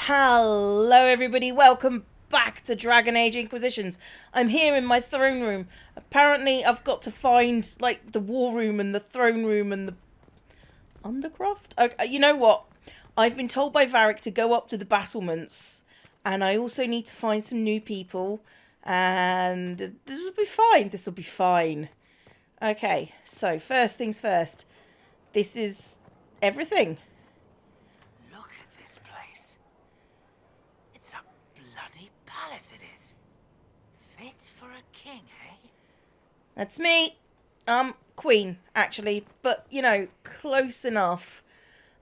Hello everybody, welcome back to Dragon Age Inquisitions. I'm here in my throne room. Apparently I've got to find like the war room and the throne room and the undercroft. Okay, you know what? I've been told by Varrick to go up to the battlements, and I also need to find some new people, and this will be fine. This will be fine. Okay, so first things first. This is everything. King, eh? That's me. Queen, actually. But, you know, close enough.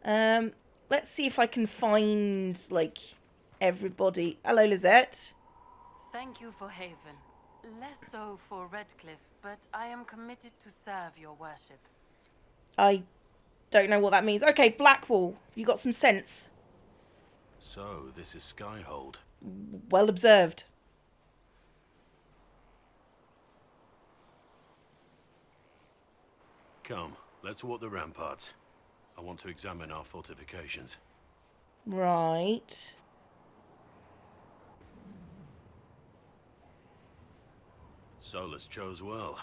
Let's see if I can find, like, everybody. Hello, Lizette. Thank you for Haven. Less so for Redcliffe, but I am committed to serve your worship. I don't know what that means. Okay, Blackwall. You got some sense. So, this is Skyhold. Well observed. Come, let's walk the ramparts. I want to examine our fortifications. Right. Solus chose well.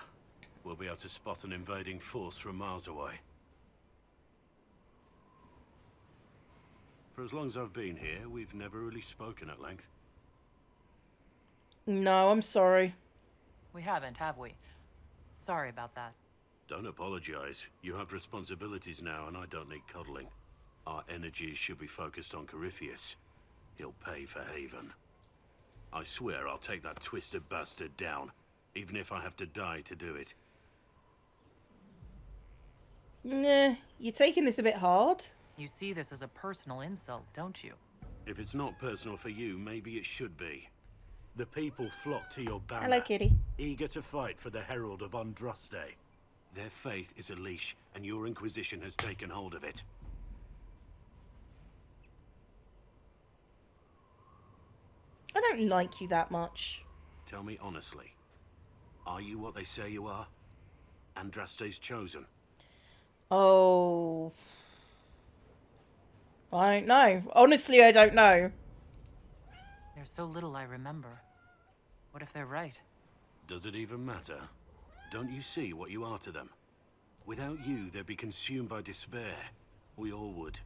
We'll be able to spot an invading force from miles away. For as long as I've been here, we've never really spoken at length. No, I'm sorry. We haven't, have we? Sorry about that. Don't apologize. You have responsibilities now, and I don't need coddling. Our energies should be focused on Corypheus. He'll pay for Haven. I swear I'll take that twisted bastard down, even if I have to die to do it. Nah, you're taking this a bit hard. You see this as a personal insult, don't you? If it's not personal for you, maybe it should be. The people flock to your banner. Hello, kitty. Eager to fight for the Herald of Andraste. Their faith is a leash, and your Inquisition has taken hold of it. I don't like you that much. Tell me honestly, are you what they say you are? Andraste's chosen? Oh. I don't know. Honestly, I don't know. There's so little I remember. What if they're right? Does it even matter? Don't you see what you are to them? Without you, they'd be consumed by despair. We all would.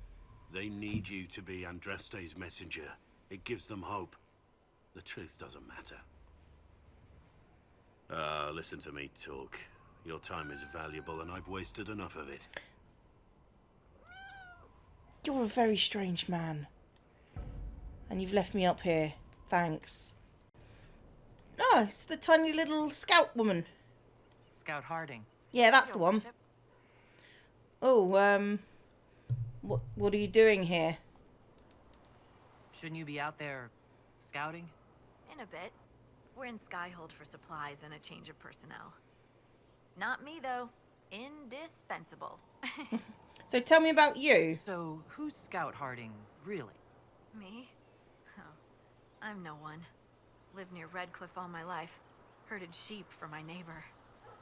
They need you to be Andraste's messenger. It gives them hope. The truth doesn't matter. Listen to me talk. Your time is valuable, and I've wasted enough of it. You're a very strange man. And you've left me up here. Thanks. Oh, it's the tiny little scout woman. Scout Harding. Yeah, that's the one. Oh, what are you doing here? Shouldn't you be out there scouting? In a bit. We're in Skyhold for supplies and a change of personnel. Not me, though. Indispensable. So tell me about you. So, who's Scout Harding, really? Me? Oh, I'm no one. Lived near Redcliffe all my life. Herded sheep for my neighbor.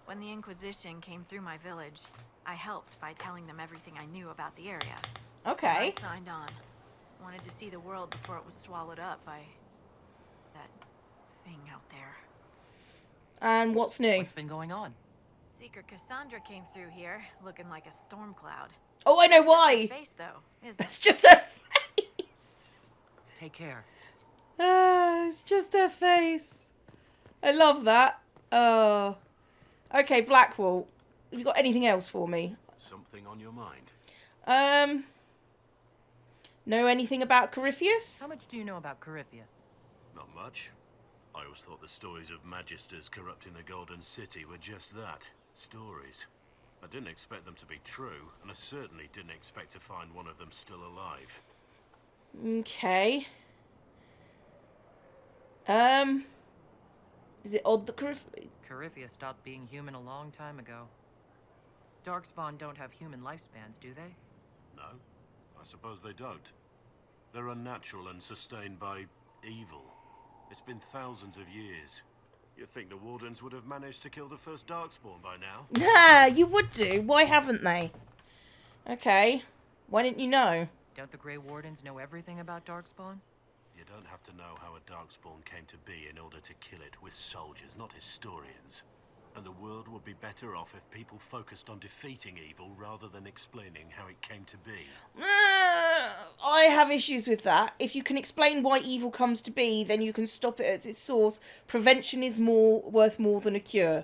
When the Inquisition came through my village, I helped by telling them everything I knew about the area. Okay. I signed on. Wanted to see the world before it was swallowed up by that thing out there. And what's new? What's been going on? Seeker Cassandra came through here, looking like a storm cloud. Oh, I know why. Face, though, isn't It's it? just her face. Take care. It's just her face. I love that. Oh. Okay, Blackwall. Have you got anything else for me? Something on your mind? Know anything about Corypheus? How much do you know about Corypheus? Not much. I always thought the stories of magisters corrupting the Golden City were just that. Stories. I didn't expect them to be true, and I certainly didn't expect to find one of them still alive. Okay. Is it odd that Corypheus stopped being human a long time ago. Darkspawn don't have human lifespans, do they? No, I suppose they don't. They're unnatural and sustained by evil. It's been thousands of years. You'd think the Wardens would have managed to kill the first Darkspawn by now. Nah, you would do. Why haven't they? Okay. Why didn't you know? Don't the Grey Wardens know everything about Darkspawn? You don't have to know how a darkspawn came to be in order to kill it. We're soldiers, not historians. And the world would be better off if people focused on defeating evil rather than explaining how it came to be. I have issues with that. If you can explain why evil comes to be, then you can stop it at its source. Prevention is worth more than a cure.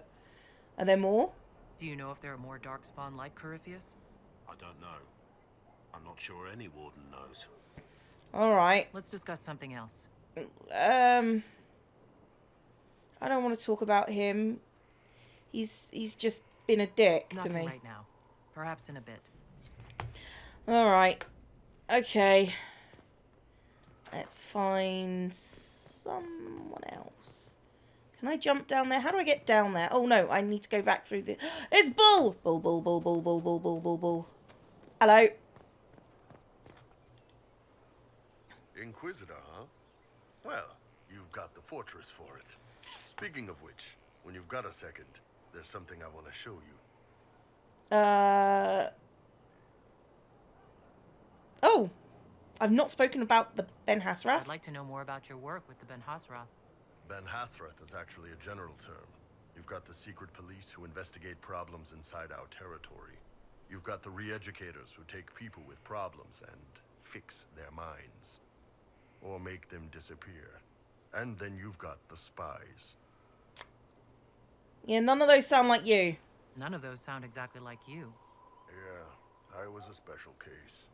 Are there more? Do you know if there are more darkspawn like Corypheus? I don't know. I'm not sure any warden knows. Alright. Let's discuss something else. I don't want to talk about him. He's just been a dick to Nothing me. right now. Perhaps in a bit. Alright. Okay. Let's find someone else. Can I jump down there? How do I get down there? Oh no, I need to go back through the... It's Bull! Bull, bull, bull, bull, bull, bull, bull, bull, bull. Hello. Inquisitor, huh? Well, you've got the fortress for it. Speaking of which, when you've got a second, there's something I want to show you. Oh. I've not spoken about the Ben Hasrath. I'd like to know more about your work with the Ben Hasrath. Ben Hasrath is actually a general term. You've got the secret police who investigate problems inside our territory. You've got the re-educators who take people with problems and fix their minds. Or make them disappear. And then you've got the spies. Yeah, none of those sound like you. None of those sound exactly like you. Yeah, I was a special case.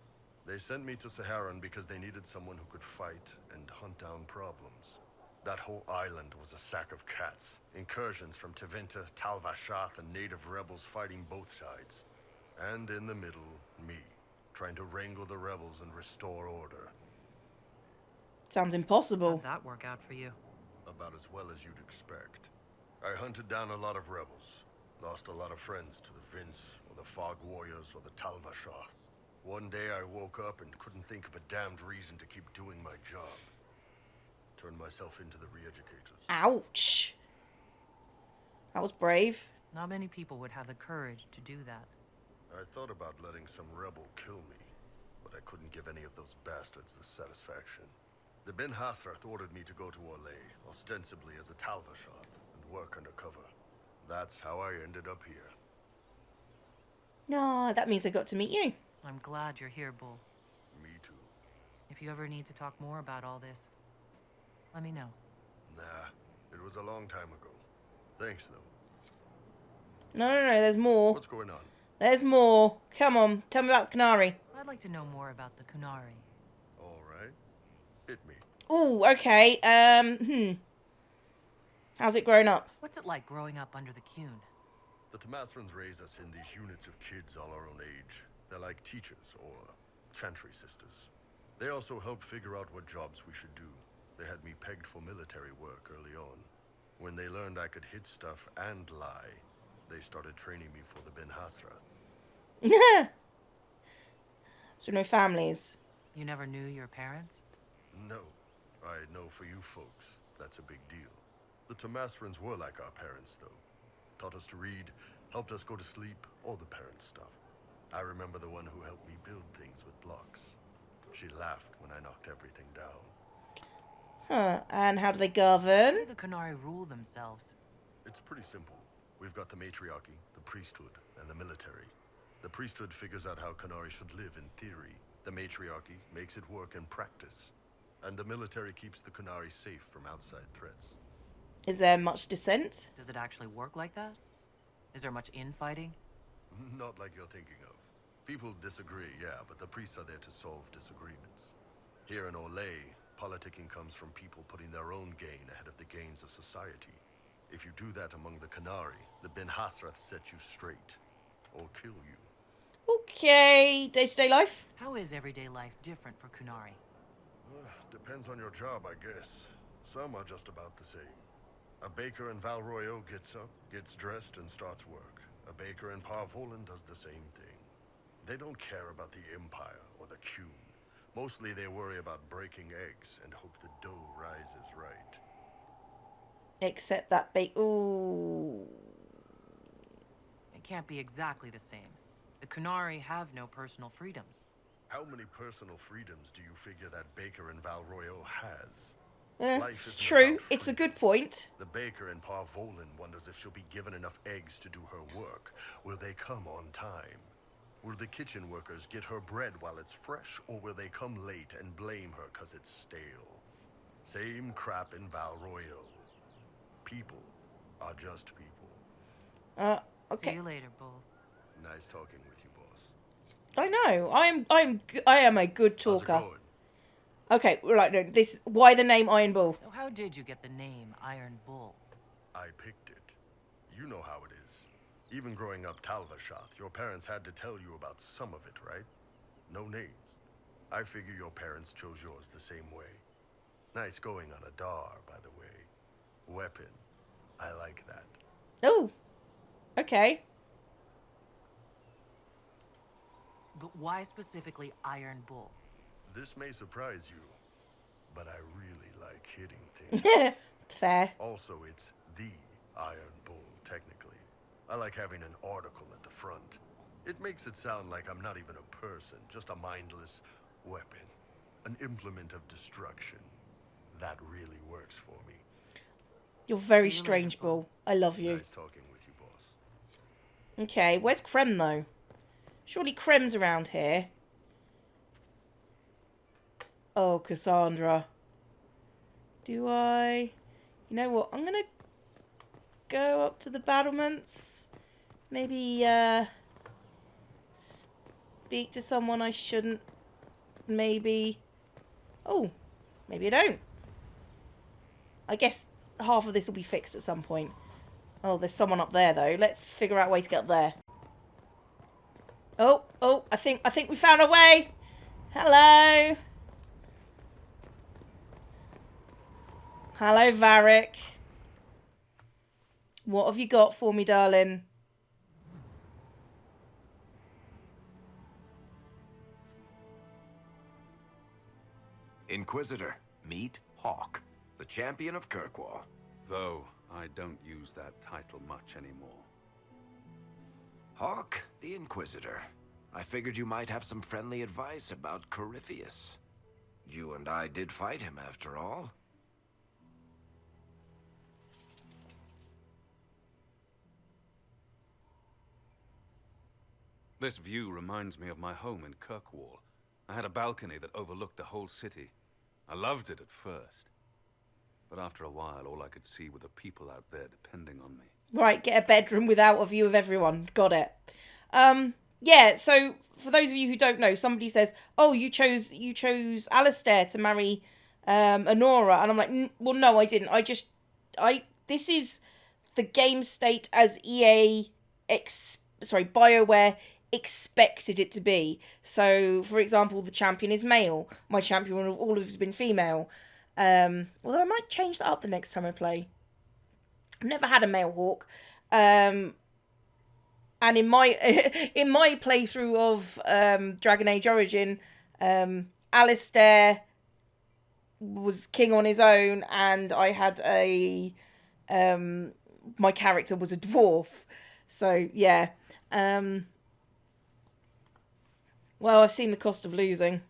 They sent me to Saharan because they needed someone who could fight and hunt down problems. That whole island was a sack of cats. Incursions from Tevinter, Tal-Vashath, and native rebels fighting both sides. And in the middle, me, trying to wrangle the rebels and restore order. Sounds impossible. How'd that work out for you? About as well as you'd expect. I hunted down a lot of rebels. Lost a lot of friends to the Vince, or the Fog Warriors, or the Tal-Vashath. One day I woke up and couldn't think of a damned reason to keep doing my job. Turned myself into the re-educators. Ouch. That was brave. Not many people would have the courage to do that. I thought about letting some rebel kill me, but I couldn't give any of those bastards the satisfaction. The Ben Hasrath ordered me to go to Orlais, ostensibly as a Tal-Vashath, and work undercover. That's how I ended up here. No, that means I got to meet you. I'm glad you're here, Bull. Me too. If you ever need to talk more about all this, let me know. Nah, it was a long time ago. Thanks, though. No, there's more. What's going on? There's more. Come on, tell me about Qunari. I'd like to know more about the Qunari. All right. Hit me. Oh, okay. How's it grown up? What's it like growing up under the Qun? The Tamasrans raise us in these units of kids all our own age. They're like teachers, or chantry sisters. They also help figure out what jobs we should do. They had me pegged for military work early on. When they learned I could hit stuff and lie, they started training me for the Ben Hasrath. So no families. You never knew your parents? No. I know for you folks, that's a big deal. The Tamasrans were like our parents, though. Taught us to read, helped us go to sleep, all the parent stuff. I remember the one who helped me build things with blocks. She laughed when I knocked everything down. Huh, and how do they How govern? do the Qunari rule themselves? It's pretty simple. We've got the matriarchy, the priesthood, and the military. The priesthood figures out how Qunari should live in theory. The matriarchy makes it work in practice. And the military keeps the Qunari safe from outside threats. Is there much dissent? Does it actually work like that? Is there much infighting? Not like you're thinking of. People disagree, yeah, but the priests are there to solve disagreements. Here in Orlais, politicking comes from people putting their own gain ahead of the gains of society. If you do that among the Qunari, the Ben Hasrath set you straight. Or kill you. Okay, day-to-day life? How is everyday life different for Qunari? Depends on your job, I guess. Some are just about the same. A baker in Valroyo gets up, gets dressed, and starts work. A baker in Parvolan does the same thing. They don't care about the Empire or the Qun. Mostly they worry about breaking eggs and hope the dough rises right. Except that ooh. It can't be exactly the same. The Qunari have no personal freedoms. How many personal freedoms do you figure that baker in Valroyo has? Life It's isn't true. about It's a freedom. good point. The baker in Parvolin wonders if she'll be given enough eggs to do her work. Will they come on time? Will the kitchen workers get her bread while it's fresh, or will they come late and blame her 'cause it's stale? Same crap in Valroyo. People are just people. See Okay. you later, Bull. Nice talking with you, boss. I know. I am a good How's it talker. going? Okay, right. No, this. Why the name Iron Bull? So how did you get the name Iron Bull? I picked it. You know how it is. Even growing up Talvashath, your parents had to tell you about some of it, right? No names. I figure your parents chose yours the same way. Nice going on a Dar, by the way. Weapon. I like that. Oh. Okay. But why specifically Iron Bull? This may surprise you, but I really like hitting things. It's fair. Also, it's the Iron Bull, technically. I like having an article at the front. It makes it sound like I'm not even a person, just a mindless weapon. An implement of destruction. That really works for me. You're very See you strange, later, Bull. Bull. I love you. Nice talking with you, boss. Okay, where's Krem, though? Surely Krem's around here. Oh, Cassandra. Do I... You know what? I'm going to go up to the battlements. Maybe, speak to someone I shouldn't. Maybe. Oh, maybe I don't. I guess half of this will be fixed at some point. Oh, there's someone up there, though. Let's figure out a way to get up there. Oh, I think we found a way. Hello. Hello, Varrick. What have you got for me, darling? Inquisitor, meet Hawke, the champion of Kirkwall. Though I don't use that title much anymore. Hawke, the Inquisitor. I figured you might have some friendly advice about Corypheus. You and I did fight him, after all. This view reminds me of my home in Kirkwall. I had a balcony that overlooked the whole city. I loved it at first. But after a while, all I could see were the people out there depending on me. Right, get a bedroom without a view of everyone. Got it. Yeah, so for those of you who don't know, somebody says, oh, you chose Alistair to marry Honora. And I'm like, well, no, I didn't. This is the game state as BioWare expected it to be. So, for example, the champion is male. My champion would have always been female. Although I might change that up the next time I play. I've never had a male Hawke. And in my playthrough of Dragon Age Origin, Alistair was king on his own, and I had my character was a dwarf. So yeah. Well, I've seen the cost of losing.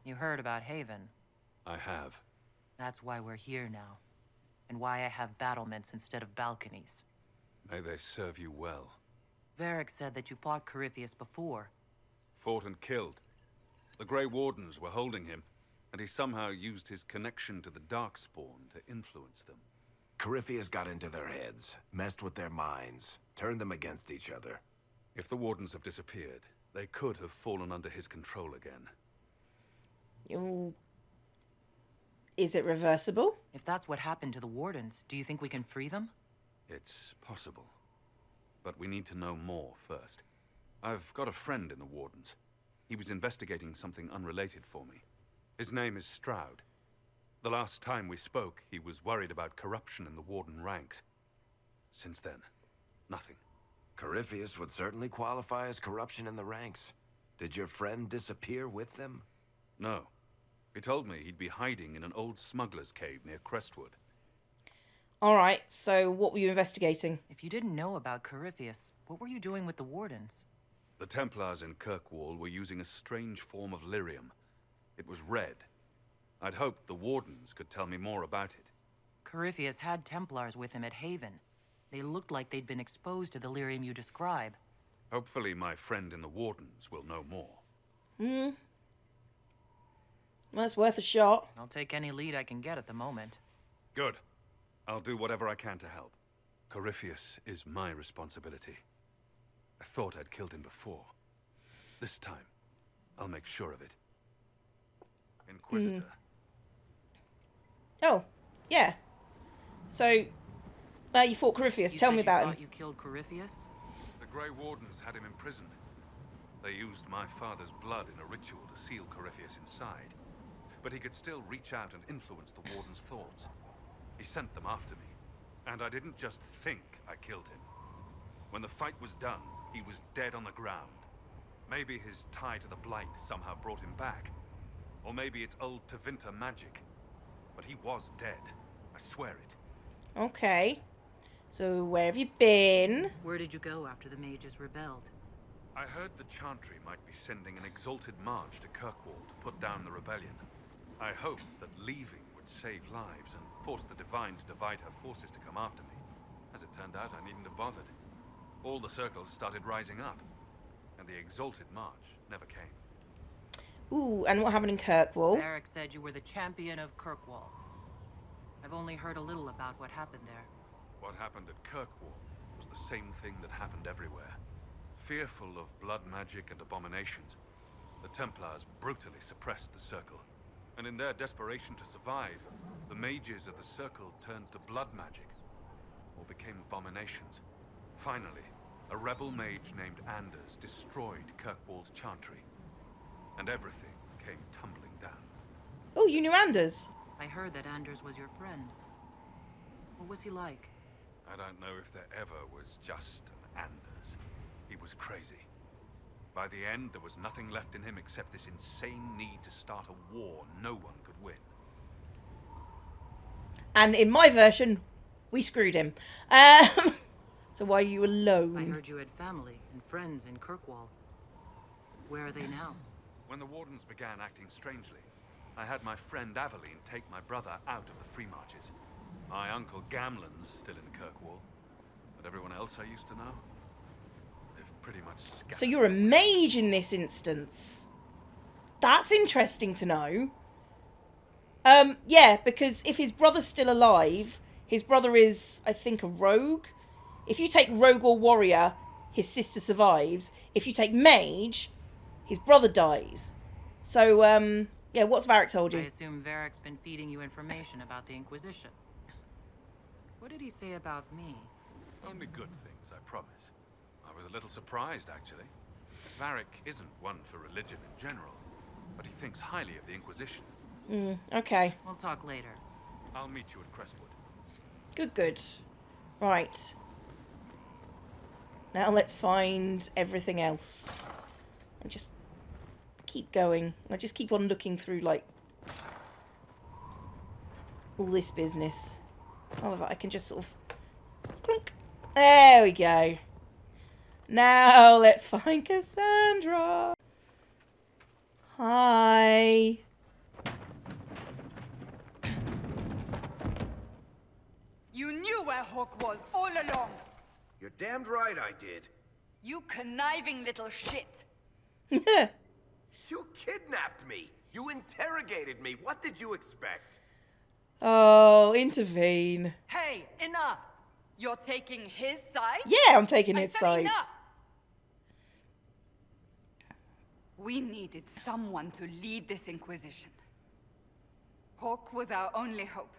You heard about Haven. I have. That's why we're here now. And why I have battlements instead of balconies. May they serve you well. Varrick said that you fought Corypheus before. Fought and killed. The Grey Wardens were holding him, and he somehow used his connection to the Darkspawn to influence them. Corypheus got into their heads, messed with their minds, turned them against each other. If the Wardens have disappeared, they could have fallen under his control again. Ooh. Is it reversible? If that's what happened to the Wardens, do you think we can free them? It's possible. But we need to know more first. I've got a friend in the Wardens. He was investigating something unrelated for me. His name is Stroud. The last time we spoke, he was worried about corruption in the Warden ranks. Since then, nothing. Corypheus would certainly qualify as corruption in the ranks. Did your friend disappear with them? No. He told me he'd be hiding in an old smuggler's cave near Crestwood. Alright, so what were you investigating? If you didn't know about Corypheus, what were you doing with the Wardens? The Templars in Kirkwall were using a strange form of lyrium. It was red. I'd hoped the Wardens could tell me more about it. Corypheus had Templars with him at Haven. They looked like they'd been exposed to the lyrium you describe. Hopefully my friend in the Wardens will know more. That's worth a shot. I'll take any lead I can get at the moment. Good. I'll do whatever I can to help. Corypheus is my responsibility. I thought I'd killed him before. This time, I'll make sure of it. Inquisitor. Oh, yeah. So, you fought Corypheus. Tell me about him. You killed Corypheus? The Grey Wardens had him imprisoned. They used my father's blood in a ritual to seal Corypheus inside. But he could still reach out and influence the Warden's thoughts. He sent them after me. And I didn't just think I killed him. When the fight was done, he was dead on the ground. Maybe his tie to the Blight somehow brought him back. Or maybe it's old Tevinter magic. But he was dead. I swear it. Okay. So, where have you been? Where did you go after the mages rebelled? I heard the Chantry might be sending an exalted march to Kirkwall to put down the rebellion. I hoped that leaving would save lives and force the Divine to divide her forces to come after me. As it turned out, I needn't have bothered. All the circles started rising up, and the exalted march never came. Ooh, and what happened in Kirkwall? Varrick said you were the champion of Kirkwall. I've only heard a little about what happened there. What happened at Kirkwall was the same thing that happened everywhere. Fearful of blood magic and abominations, the Templars brutally suppressed the Circle. And in their desperation to survive, the mages of the Circle turned to blood magic, or became abominations. Finally, a rebel mage named Anders destroyed Kirkwall's Chantry, and everything came tumbling down. Oh, you knew Anders? I heard that Anders was your friend. What was he like? I don't know if there ever was just an Anders. He was crazy. By the end, there was nothing left in him except this insane need to start a war no one could win. And in my version, we screwed him. So why are you alone? I heard you had family and friends in Kirkwall. Where are they now? When the Wardens began acting strangely, I had my friend Aveline take my brother out of the Free Marches. My uncle Gamlen's still in Kirkwall, but everyone else I used to know, they've pretty much scattered. So you're a mage in this instance. That's interesting to know. Yeah, because if his brother's still alive, his brother is, I think, a rogue. If you take rogue or warrior, his sister survives. If you take mage, his brother dies. So, yeah, what's Varrick told you? I assume Varrick's been feeding you information about the Inquisition. What did he say about me? Only good things, I promise. I was a little surprised, actually. Varrick isn't one for religion in general, but he thinks highly of the Inquisition. Okay. We'll talk later. I'll meet you at Crestwood. Good, good. Right. Now let's find everything else. And just keep going. I just keep on looking through, like, all this business. However, I can just sort of clunk. There we go. Now let's find Cassandra. Hi. You knew where Hawke was all along. You're damned right I did. You conniving little shit. You kidnapped me. You interrogated me. What did you expect? Oh, intervene. Hey, enough! You're taking his side? Yeah, I'm taking I his said side. enough! We needed someone to lead this Inquisition. Hawke was our only hope.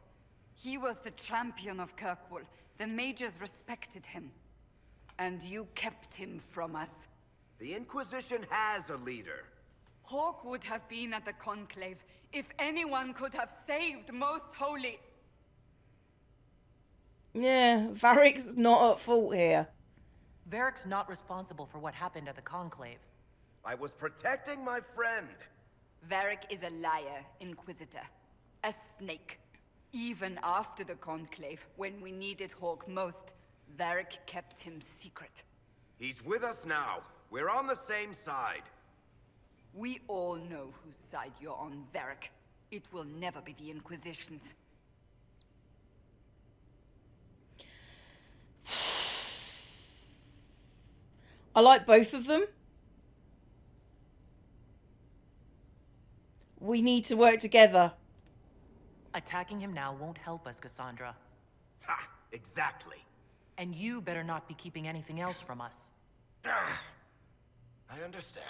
He was the champion of Kirkwall. The mages respected him. And you kept him from us. The Inquisition has a leader. Hawke would have been at the Conclave if anyone could have saved Most Holy. Yeah, Varrick's not at fault here. Varrick's not responsible for what happened at the Conclave. I was protecting my friend. Varrick is a liar, Inquisitor. A snake. Even after the Conclave, when we needed Hawke most, Varrick kept him secret. He's with us now. We're on the same side. We all know whose side you're on, Varrick. It will never be the Inquisition's. I like both of them. We need to work together. Attacking him now won't help us, Cassandra. Ha! Exactly. And you better not be keeping anything else from us. I understand.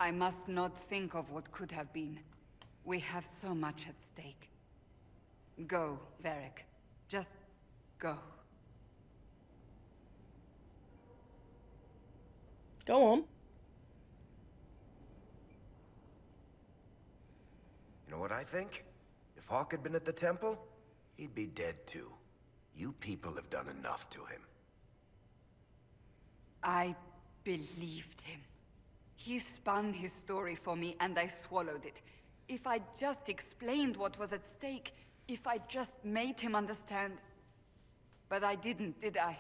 I must not think of what could have been. We have so much at stake. Go, Varrick. Just go. Go on. You know what I think? If Hawke had been at the temple, he'd be dead too. You people have done enough to him. I believed him. He spun his story for me, and I swallowed it. If I just explained what was at stake, if I just made him understand... But I didn't, did I?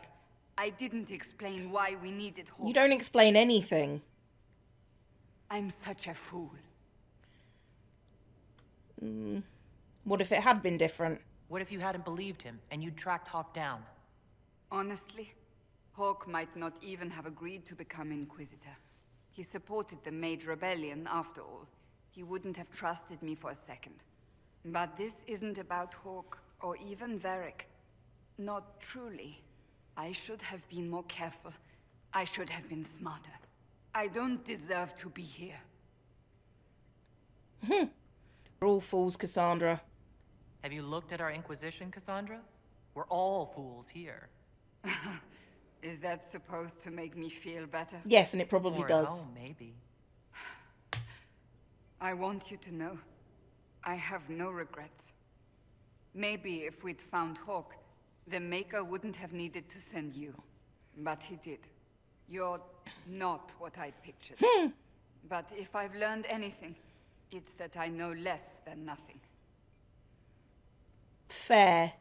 I didn't explain why we needed Hawke. You don't explain anything. I'm such a fool. What if it had been different? What if you hadn't believed him, and you'd tracked Hawke down? Honestly, Hawke might not even have agreed to become Inquisitor. He supported the Mage Rebellion, after all. He wouldn't have trusted me for a second. But this isn't about Hawke, or even Varrick. Not truly. I should have been more careful. I should have been smarter. I don't deserve to be here. We're all fools, Cassandra. Have you looked at our Inquisition, Cassandra? We're all fools here. Is that supposed to make me feel better? Yes, and it probably Or at does. home, maybe. I want you to know, I have no regrets. Maybe if we'd found Hawke, the Maker wouldn't have needed to send you. But he did. You're not what I pictured. But if I've learned anything, it's that I know less than nothing. Fair.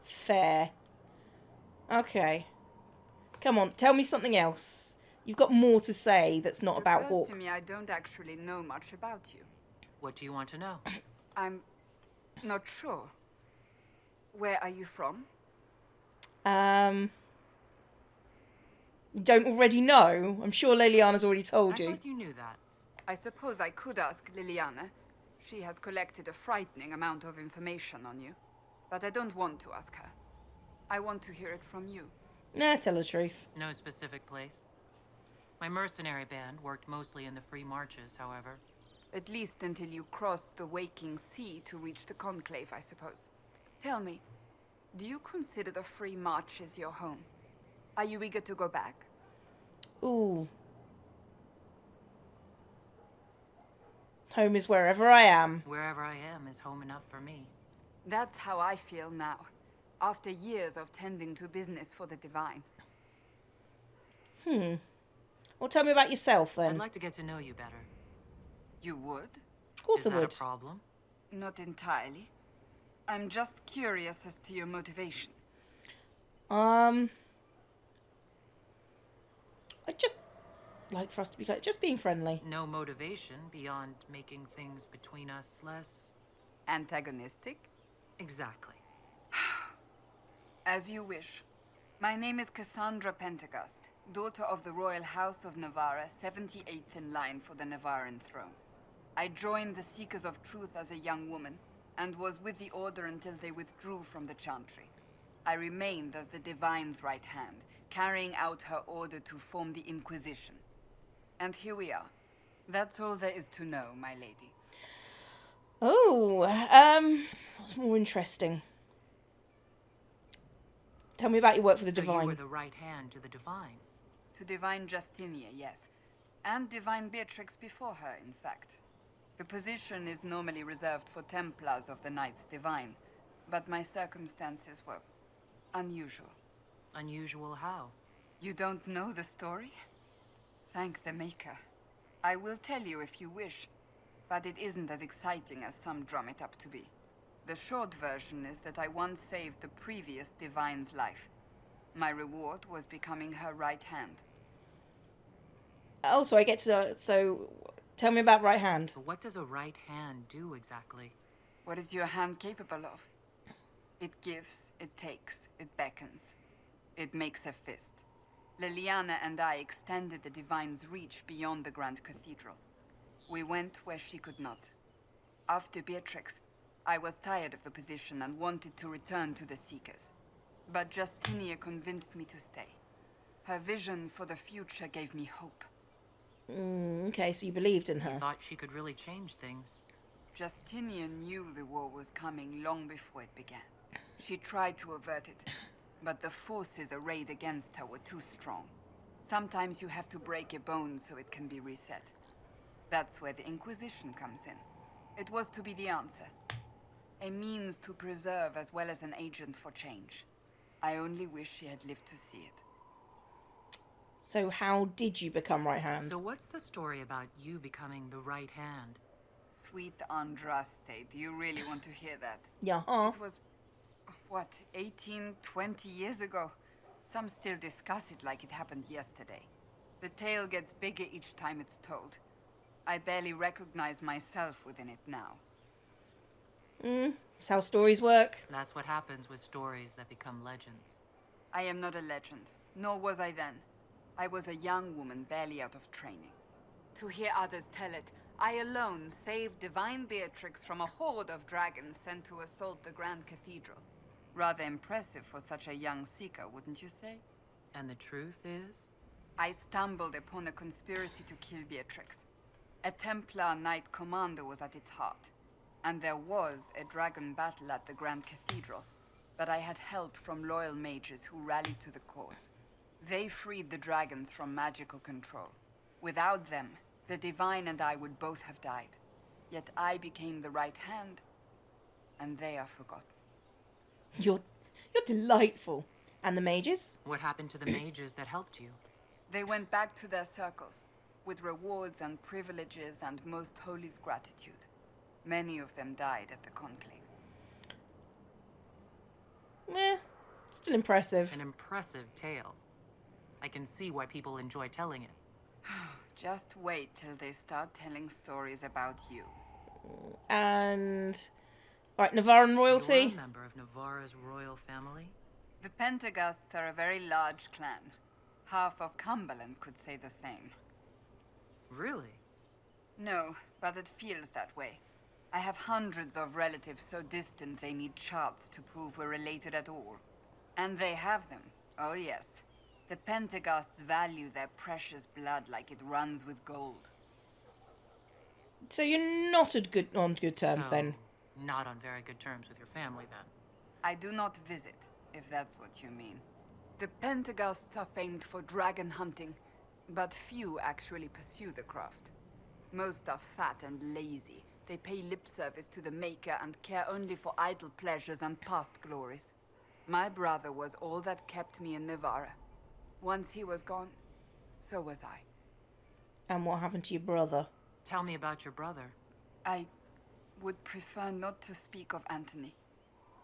Fair. Okay. Come on, tell me something else. You've got more to say that's not about It occurs Hawke. to me I don't actually know much about you. What do you want to know? I'm not sure. Where are you from? You don't already know? I'm sure Liliana's already told I you. thought you knew that. I suppose I could ask Liliana. She has collected a frightening amount of information on you. But I don't want to ask her. I want to hear it from you. Nah, tell the truth. No specific place. My mercenary band worked mostly in the free marches, however. At least until you crossed the waking sea to reach the Conclave, I suppose. Tell me, do you consider the free marches your home? Are you eager to go back? Ooh. Home is wherever I am. Wherever I am is home enough for me. That's how I feel now, after years of tending to business for the Divine. Well, tell me about yourself then. I'd like to get to know you better. You would? Of course Is I that would. a problem? Not entirely. I'm just curious as to your motivation. I'd just like for us to be like just being friendly. No motivation beyond making things between us less... Antagonistic? Exactly. As you wish. My name is Cassandra Pentagast, daughter of the Royal House of Navarra, 78th in line for the Navarran throne. I joined the Seekers of Truth as a young woman, and was with the Order until they withdrew from the Chantry. I remained as the Divine's right hand, carrying out her order to form the Inquisition. And here we are. That's all there is to know, my lady. Oh, what's more interesting? Tell me about your work for the So Divine. you were the right hand to the Divine. To Divine Justinia, yes. And Divine Beatrix before her, in fact. The position is normally reserved for Templars of the Knights Divine, but my circumstances were unusual. Unusual how? You don't know the story? Thank the Maker. I will tell you if you wish, but it isn't as exciting as some drum it up to be. The short version is that I once saved the previous divine's life. My reward was becoming her right hand. Oh, so I get to... So, tell me about right hand. But what does a right hand do exactly? What is your hand capable of? It gives, it takes, it beckons. It makes a fist. Liliana and I extended the divine's reach beyond the Grand Cathedral. We went where she could not. After Beatrix, I was tired of the position and wanted to return to the Seekers. But Justinia convinced me to stay. Her vision for the future gave me hope. Okay, so you believed in You her. thought she could really change things. Justinian knew the war was coming long before it began. She tried to avert it, but the forces arrayed against her were too strong. Sometimes you have to break a bone so it can be reset. That's where the Inquisition comes in. It was to be the answer. A means to preserve as well as an agent for change. I only wish she had lived to see it. So how did you become right hand? So what's the story about you becoming the right hand? Sweet Andraste, do you really want to hear that? Yeah. It was, what, 18, 20 years ago? Some still discuss it like it happened yesterday. The tale gets bigger each time it's told. I barely recognize myself within it now. That's how stories work. That's what happens with stories that become legends. I am not a legend, nor was I then. I was a young woman barely out of training. To hear others tell it, I alone saved divine Beatrix from a horde of dragons sent to assault the Grand Cathedral. Rather impressive for such a young seeker, wouldn't you say? And the truth is? I stumbled upon a conspiracy to kill Beatrix. A Templar Knight Commander was at its heart. And there was a dragon battle at the Grand Cathedral. But I had help from loyal mages who rallied to the cause. They freed the dragons from magical control. Without them, the Divine and I would both have died. Yet I became the right hand, and they are forgotten. You're delightful. And the mages? What happened to the mages that helped you? They went back to their circles, with rewards and privileges and Most Holy's gratitude. Many of them died at the Conclave. Still impressive. An impressive tale. I can see why people enjoy telling it. Just wait till they start telling stories about you. And... Right, Navarran royalty. You're a member of Navarra's royal family? The Pentaghasts are a very large clan. Half of Cumberland could say the same. Really? No, but it feels that way. I have hundreds of relatives so distant they need charts to prove we're related at all. And they have them. Oh yes. The Pentaghasts value their precious blood like it runs with gold. So you're not on good terms So, then? Not on very good terms with your family then. I do not visit, if that's what you mean. The Pentaghasts are famed for dragon hunting, but few actually pursue the craft. Most are fat and lazy. They pay lip service to the Maker and care only for idle pleasures and past glories. My brother was all that kept me in Navarra. Once he was gone, so was I. And what happened to your brother? Tell me about your brother. I would prefer not to speak of Anthony.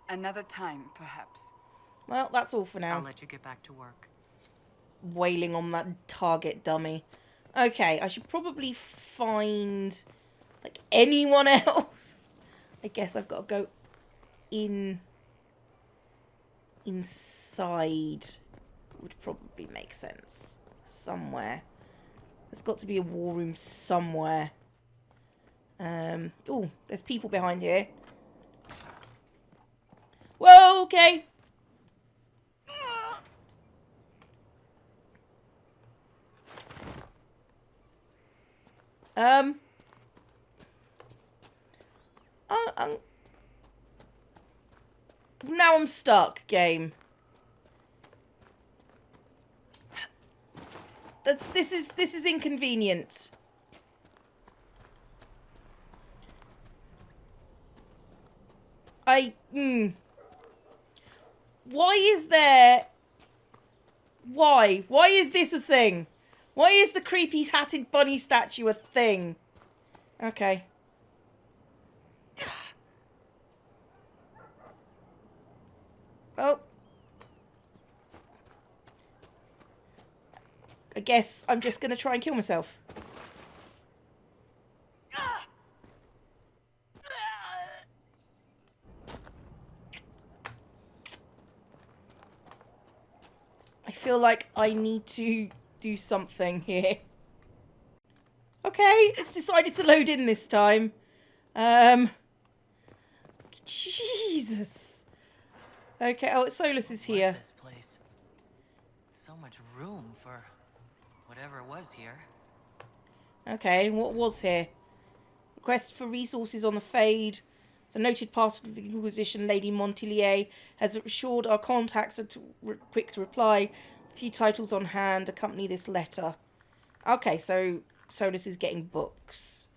Another time, perhaps. Well, that's all for now. I'll let you get back to work. Wailing on that target dummy. Okay, I should probably find, like, anyone else. I guess I've got to go inside. Would probably make sense. Somewhere. There's got to be a war room somewhere. Oh, there's people behind here. Whoa, okay. Now I'm stuck, game. This is inconvenient. Why is there... Why? Why is this a thing? Why is the creepy hatted bunny statue a thing? Okay. Oh. I guess I'm just going to try and kill myself. I feel like I need to do something here. Okay, it's decided to load in this time. Jesus. Okay, oh, Solus is here. This place. So much room for whatever was here. Okay, what was here? Request for resources on the Fade. As a noted part of the Inquisition, Lady Montilier has assured our contacts are quick to reply. A few titles on hand accompany this letter. Okay, so Solus is getting books.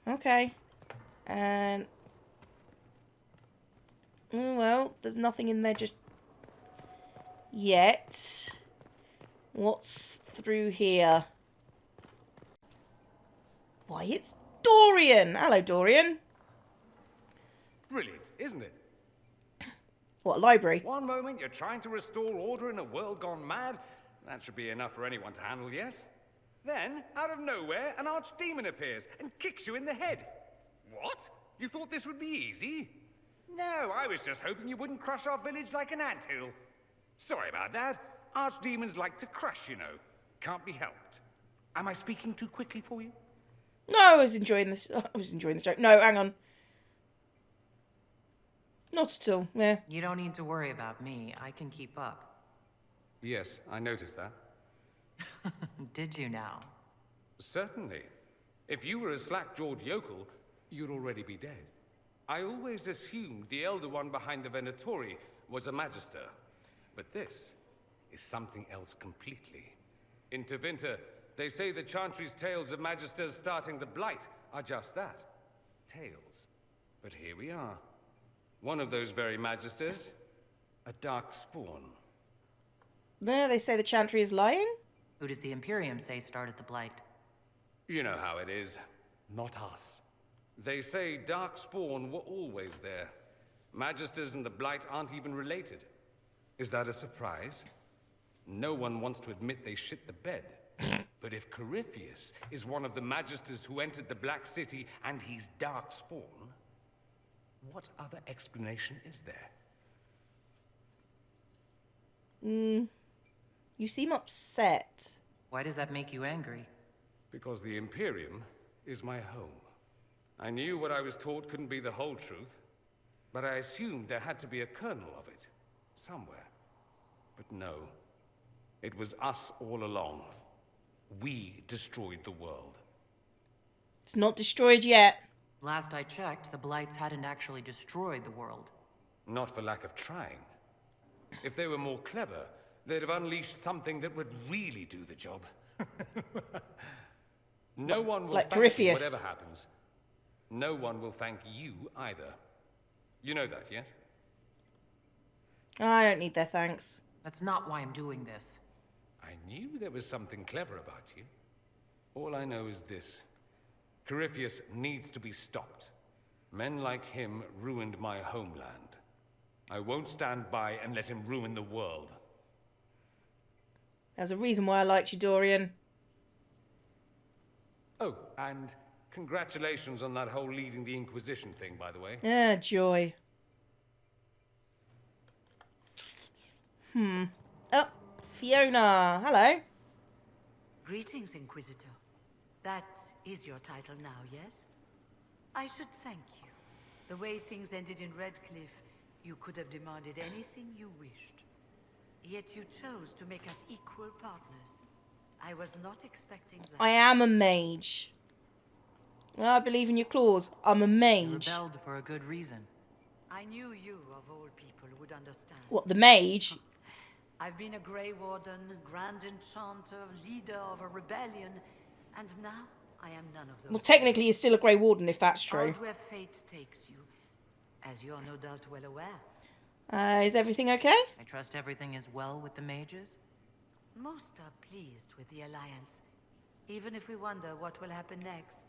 Okay. And... oh, well, there's nothing in there just yet. What's through here? Why, it's Dorian! Hello, Dorian. Brilliant, isn't it? What, a library? One moment you're trying to restore order in a world gone mad. That should be enough for anyone to handle, yes? Then, out of nowhere, an archdemon appears and kicks you in the head. What? You thought this would be easy? No, I was just hoping you wouldn't crush our village like an anthill. Sorry about that. Archdemons like to crush, you know. Can't be helped. Am I speaking too quickly for you? No, I was enjoying this. I was enjoying the joke. No, hang on. Not at all. Yeah. You don't need to worry about me. I can keep up. Yes, I noticed that. Did you now? Certainly. If you were a slack-jawed yokel, you'd already be dead. I always assumed the Elder One behind the Venatori was a Magister. But this is something else completely. In Tevinter, they say the Chantry's tales of Magisters starting the Blight are just that. Tales. But here we are. One of those very Magisters, a dark spawn. There, they say the Chantry is lying? Who does the Imperium say started the Blight? You know how it is. Not us. They say Darkspawn were always there. Magisters and the Blight aren't even related. Is that a surprise? No one wants to admit they shit the bed. But if Corypheus is one of the Magisters who entered the Black City and he's Darkspawn, what other explanation is there? You seem upset. Why does that make you angry? Because the Imperium is my home. I knew what I was taught couldn't be the whole truth, but I assumed there had to be a kernel of it, somewhere. But no, it was us all along. We destroyed the world. It's not destroyed yet. Last I checked, the Blights hadn't actually destroyed the world. Not for lack of trying. If they were more clever, they'd have unleashed something that would really do the job. No one will like thank you Corypheus. whatever happens. No one will thank you either. You know that, yes? I don't need their thanks. That's not why I'm doing this. I knew there was something clever about you. All I know is this. Corypheus needs to be stopped. Men like him ruined my homeland. I won't stand by and let him ruin the world. There's a reason why I liked you, Dorian. Oh, and congratulations on that whole leading the Inquisition thing, by the way. Ah, joy. Oh, Fiona. Hello. Greetings, Inquisitor. That is your title now, yes? I should thank you. The way things ended in Redcliffe, you could have demanded anything you wished. Yet you chose to make us equal partners. I was not expecting that. I am a mage. I believe in your claws. I'm a You mage. rebelled for a good reason. I knew you, of all people, would understand. What, the mage? I've been a Grey Warden, Grand Enchanter, leader of a rebellion, and now I am none of those. Well, technically, you're still a Grey Warden, if that's true. Out where fate takes you, as you're no doubt well aware. Is everything okay? I trust everything is well with the mages? Most are pleased with the Alliance, even if we wonder what will happen next.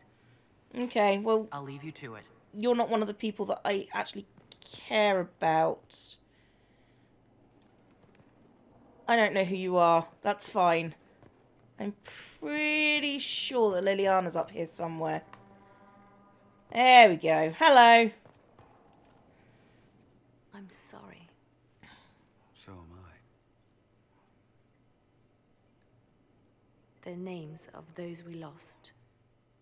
Okay, well, I'll leave you to it. you're not one of the people that I actually care about. I don't know who you are. That's fine. I'm pretty sure that Liliana's up here somewhere. There we go. Hello. I'm sorry. So am I. The names of those we lost.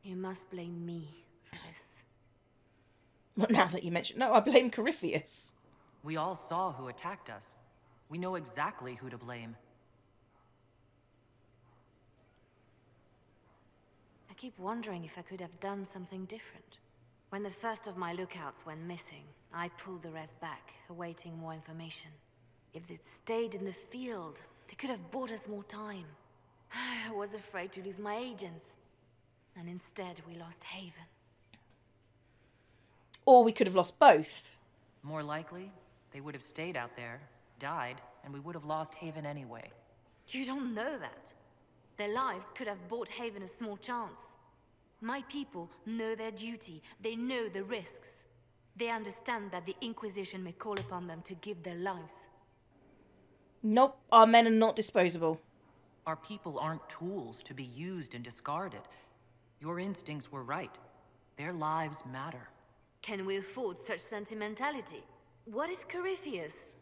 You must blame me for this. Well, now that you mention... No, I blame Corypheus. We all saw who attacked us. We know exactly who to blame. I keep wondering if I could have done something different. When the first of my lookouts went missing, I pulled the rest back, awaiting more information. If they'd stayed in the field, they could have bought us more time. I was afraid to lose my agents. And instead, we lost Haven. Or we could have lost both. More likely, they would have stayed out there, died, and we would have lost Haven anyway. You don't know that. Their lives could have bought Haven a small chance. My people know their duty. They know the risks. They understand that the Inquisition may call upon them to give their lives. Nope, our men are not disposable. Our people aren't tools to be used and discarded. Your instincts were right. Their lives matter. Can we afford such sentimentality? What if Corypheus...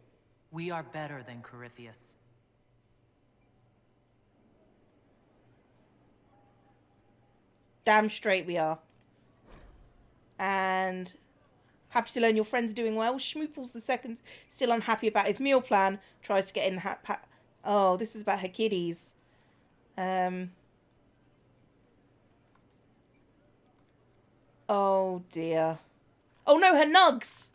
We are better than Corypheus. Damn straight we are. And happy to learn your friends are doing well. Schmooples the second, still unhappy about his meal plan, tries to get in the Oh, this is about her kiddies. Oh dear. Oh no, her nugs.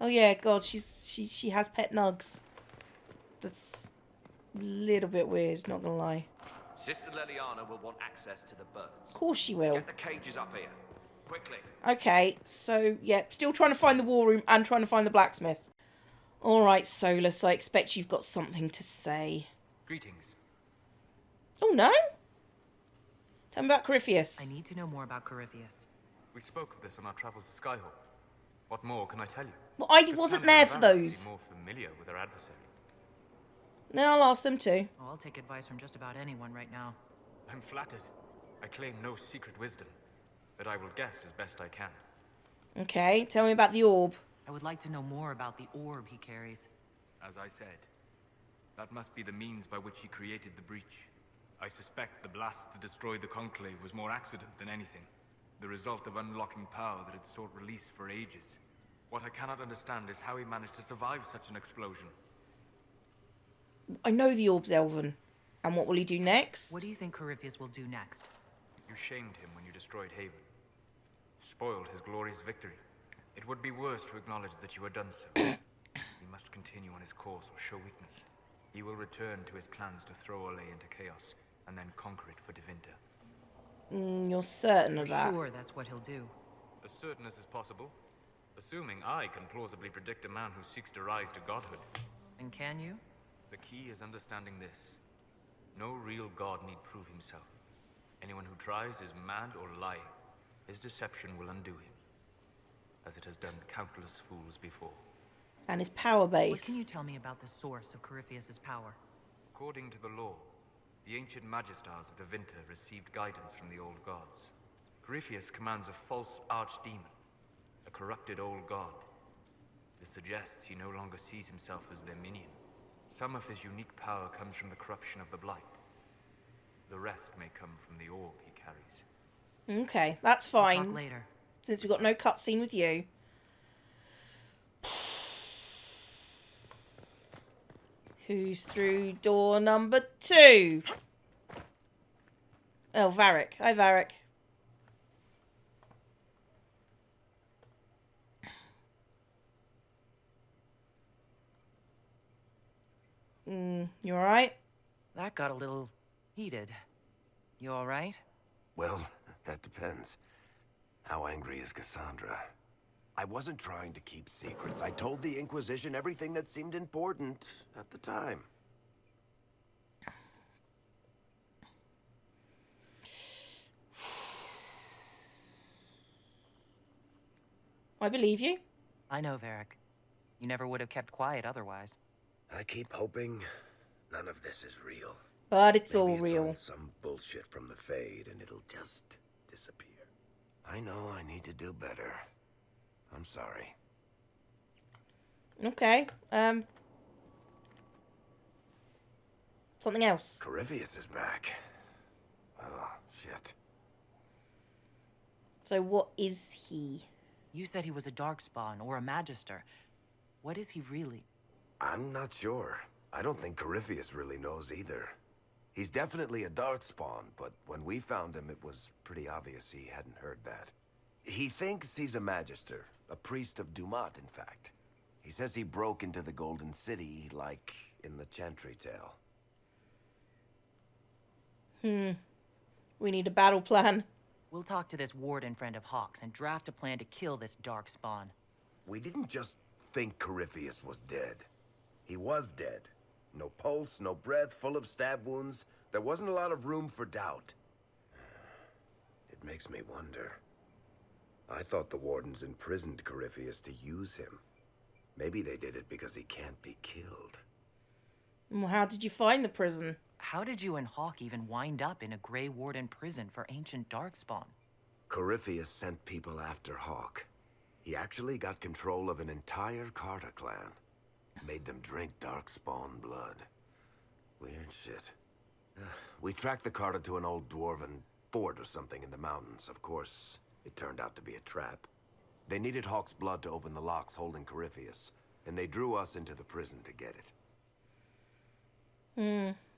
Oh yeah, God, she has pet nugs. That's a little bit weird, not gonna lie. Sister Leliana will want access to the birds. Of course she will. Get the cages up here. Quickly. Okay, so, yeah, still trying to find the war room and trying to find the blacksmith. Alright, Solus, I expect you've got something to say. Greetings. Oh, no? Tell me about Corypheus. I need to know more about Corypheus. We spoke of this on our travels to Skyhold. What more can I tell you? Well, I wasn't there for those. Seem more familiar with our adversary. No, I'll ask them too. Oh, I'll take advice from just about anyone right now. I'm flattered. I claim no secret wisdom, but I will guess as best I can. Okay, tell me about the orb. I would like to know more about the orb he carries. As I said, that must be the means by which he created the breach. I suspect the blast that destroyed the Conclave was more accident than anything. The result of unlocking power that had sought release for ages. What I cannot understand is how he managed to survive such an explosion. I know the orb's elven. And what will he do next? What do you think Corypheus will do next? You shamed him when you destroyed Haven. Spoiled his glorious victory. It would be worse to acknowledge that you had done so. He must continue on his course or show weakness. He will return to his plans to throw Olay into chaos, and then conquer it for Devinter. You're certain of that? Sure, that's what he'll do. As certain as is possible. Assuming I can plausibly predict a man who seeks to rise to godhood. And can you? The key is understanding this. No real god need prove himself. Anyone who tries is mad or lying. His deception will undo him, as it has done countless fools before. And his power base. What can you tell me about the source of Corypheus's power? According to the law, the ancient Magistars of Devinter received guidance from the old gods. Corypheus commands a false archdemon, a corrupted old god. This suggests he no longer sees himself as their minion. Some of his unique power comes from the corruption of the blight. The rest may come from the orb he carries. Okay, that's fine. We'll talk later. Since we've got no cutscene with you. Who's through door number 2? Oh, Varrick. Hi, Varrick. You alright? That got a little heated. You alright? Well, that depends. How angry is Cassandra? I wasn't trying to keep secrets. I told the Inquisition everything that seemed important at the time. I believe you. I know, Varrick. You never would have kept quiet otherwise. I keep hoping None of this is real. But it's Maybe all it's real. all some bullshit from the Fade and it'll just disappear. I know I need to do better. I'm sorry. Okay. Something else. Corypheus is back. Oh, shit. So what is he? You said he was a darkspawn or a magister. What is he really? I'm not sure. I don't think Corypheus really knows either. He's definitely a darkspawn, but when we found him, it was pretty obvious he hadn't heard that. He thinks he's a magister, a priest of Dumat, in fact. He says he broke into the Golden City, like in the Chantry tale. We need a battle plan. We'll talk to this warden friend of Hawke's and draft a plan to kill this darkspawn. We didn't just think Corypheus was dead. He was dead. No pulse, no breath, full of stab wounds. There wasn't a lot of room for doubt. It makes me wonder. I thought the wardens imprisoned Corypheus to use him. Maybe they did it because he can't be killed. Well, how did you find the prison? How did you and Hawke even wind up in a Grey Warden prison for ancient darkspawn? Corypheus sent people after Hawke. He actually got control of an entire Carter clan. Made them drink darkspawn blood. Weird shit. We tracked the Carter to an old dwarven fort or something in the mountains. Of course, it turned out to be a trap. They needed Hawke's blood to open the locks holding Corypheus, and they drew us into the prison to get it.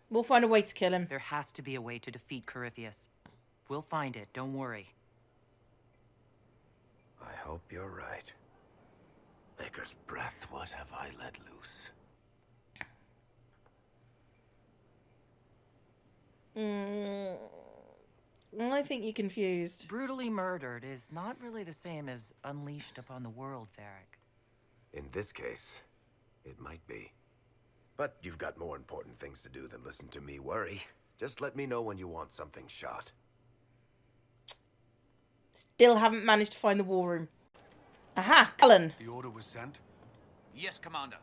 We'll find a way to kill him. There has to be a way to defeat Corypheus. We'll find it, don't worry. I hope you're right. Maker's breath, what have I let loose? I think you're confused. Brutally murdered is not really the same as unleashed upon the world, Varrick. In this case, it might be. But you've got more important things to do than listen to me worry. Just let me know when you want something shot. Still haven't managed to find the war room. Aha, Cullen. The order was sent? Yes, Commander.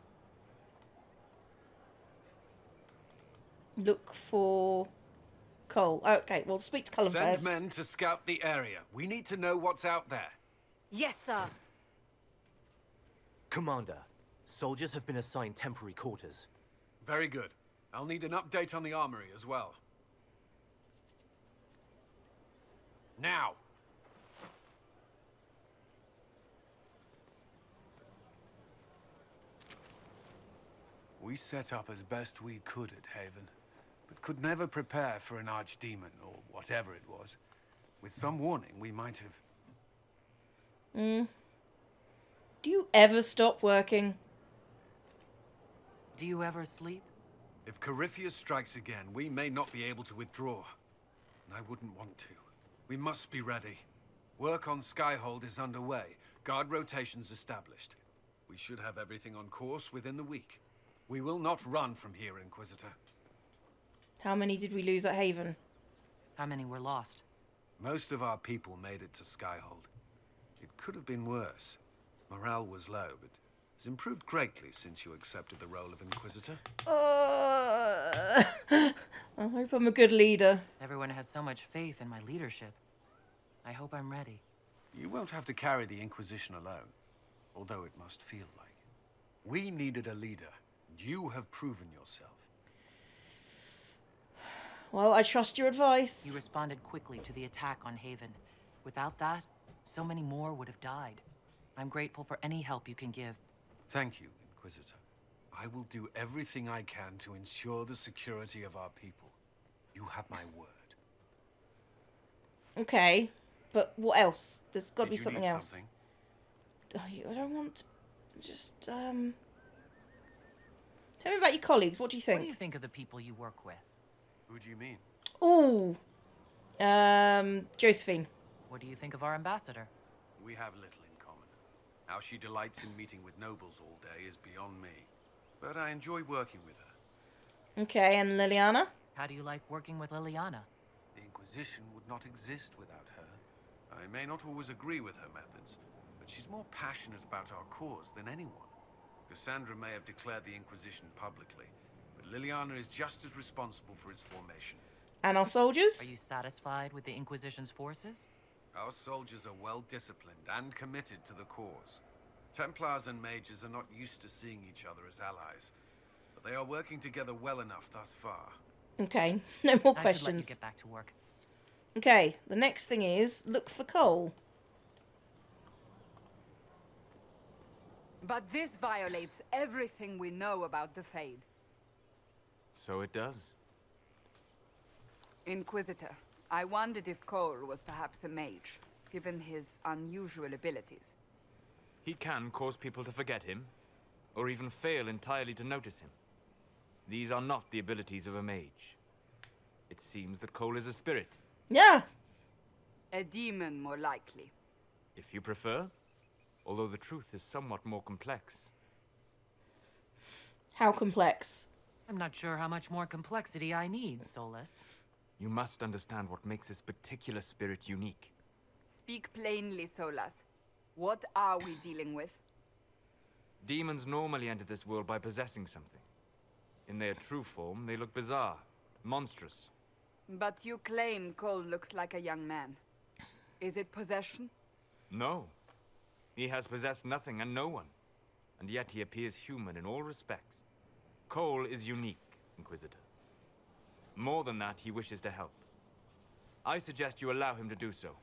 Look for Cole. Okay, we'll speak to Cullen Send first. men to scout the area. We need to know what's out there. Yes, sir. Commander, soldiers have been assigned temporary quarters. Very good. I'll need an update on the armory as well. Now! We set up as best we could at Haven, but could never prepare for an archdemon, or whatever it was. With some warning, we might have... Do you ever stop working? Do you ever sleep? If Corypheus strikes again, we may not be able to withdraw. And I wouldn't want to. We must be ready. Work on Skyhold is underway. Guard rotations established. We should have everything on course within the week. We will not run from here, Inquisitor. How many did we lose at Haven? How many were lost? Most of our people made it to Skyhold. It could have been worse. Morale was low, but it's improved greatly since you accepted the role of Inquisitor. I hope I'm a good leader. Everyone has so much faith in my leadership. I hope I'm ready. You won't have to carry the Inquisition alone, although it must feel like it. We needed a leader. You have proven yourself. Well, I trust your advice. You responded quickly to the attack on Haven. Without that, so many more would have died. I'm grateful for any help you can give. Thank you, Inquisitor. I will do everything I can to ensure the security of our people. You have my word. Okay, but what else? There's got to be Did you something need else. something? I don't want to just, Tell me about your colleagues. What do you think? What do you think of the people you work with? Who do you mean? Ooh. Josephine. What do you think of our ambassador? We have little in common. How she delights in meeting with nobles all day is beyond me. But I enjoy working with her. Okay, and Liliana? How do you like working with Liliana? The Inquisition would not exist without her. I may not always agree with her methods, but she's more passionate about our cause than anyone. Cassandra may have declared the Inquisition publicly, but Liliana is just as responsible for its formation. And our soldiers? Are you satisfied with the Inquisition's forces? Our soldiers are well disciplined and committed to the cause. Templars and mages are not used to seeing each other as allies, but they are working together well enough thus far. Okay, no more I questions. should let you get back to work. Okay, the next thing is look for coal. But this violates everything we know about the Fade. So it does. Inquisitor, I wondered if Cole was perhaps a mage, given his unusual abilities. He can cause people to forget him, or even fail entirely to notice him. These are not the abilities of a mage. It seems that Cole is a spirit. Yeah. A demon, more likely. If you prefer, although the truth is somewhat more complex. How complex? I'm not sure how much more complexity I need, Solus. You must understand what makes this particular spirit unique. Speak plainly, Solas. What are we dealing with? Demons normally enter this world by possessing something. In their true form, they look bizarre, monstrous. But you claim Cole looks like a young man. Is it possession? No. He has possessed nothing and no one. And yet he appears human in all respects. Cole is unique, Inquisitor. More than that, he wishes to help. I suggest you allow him to do so.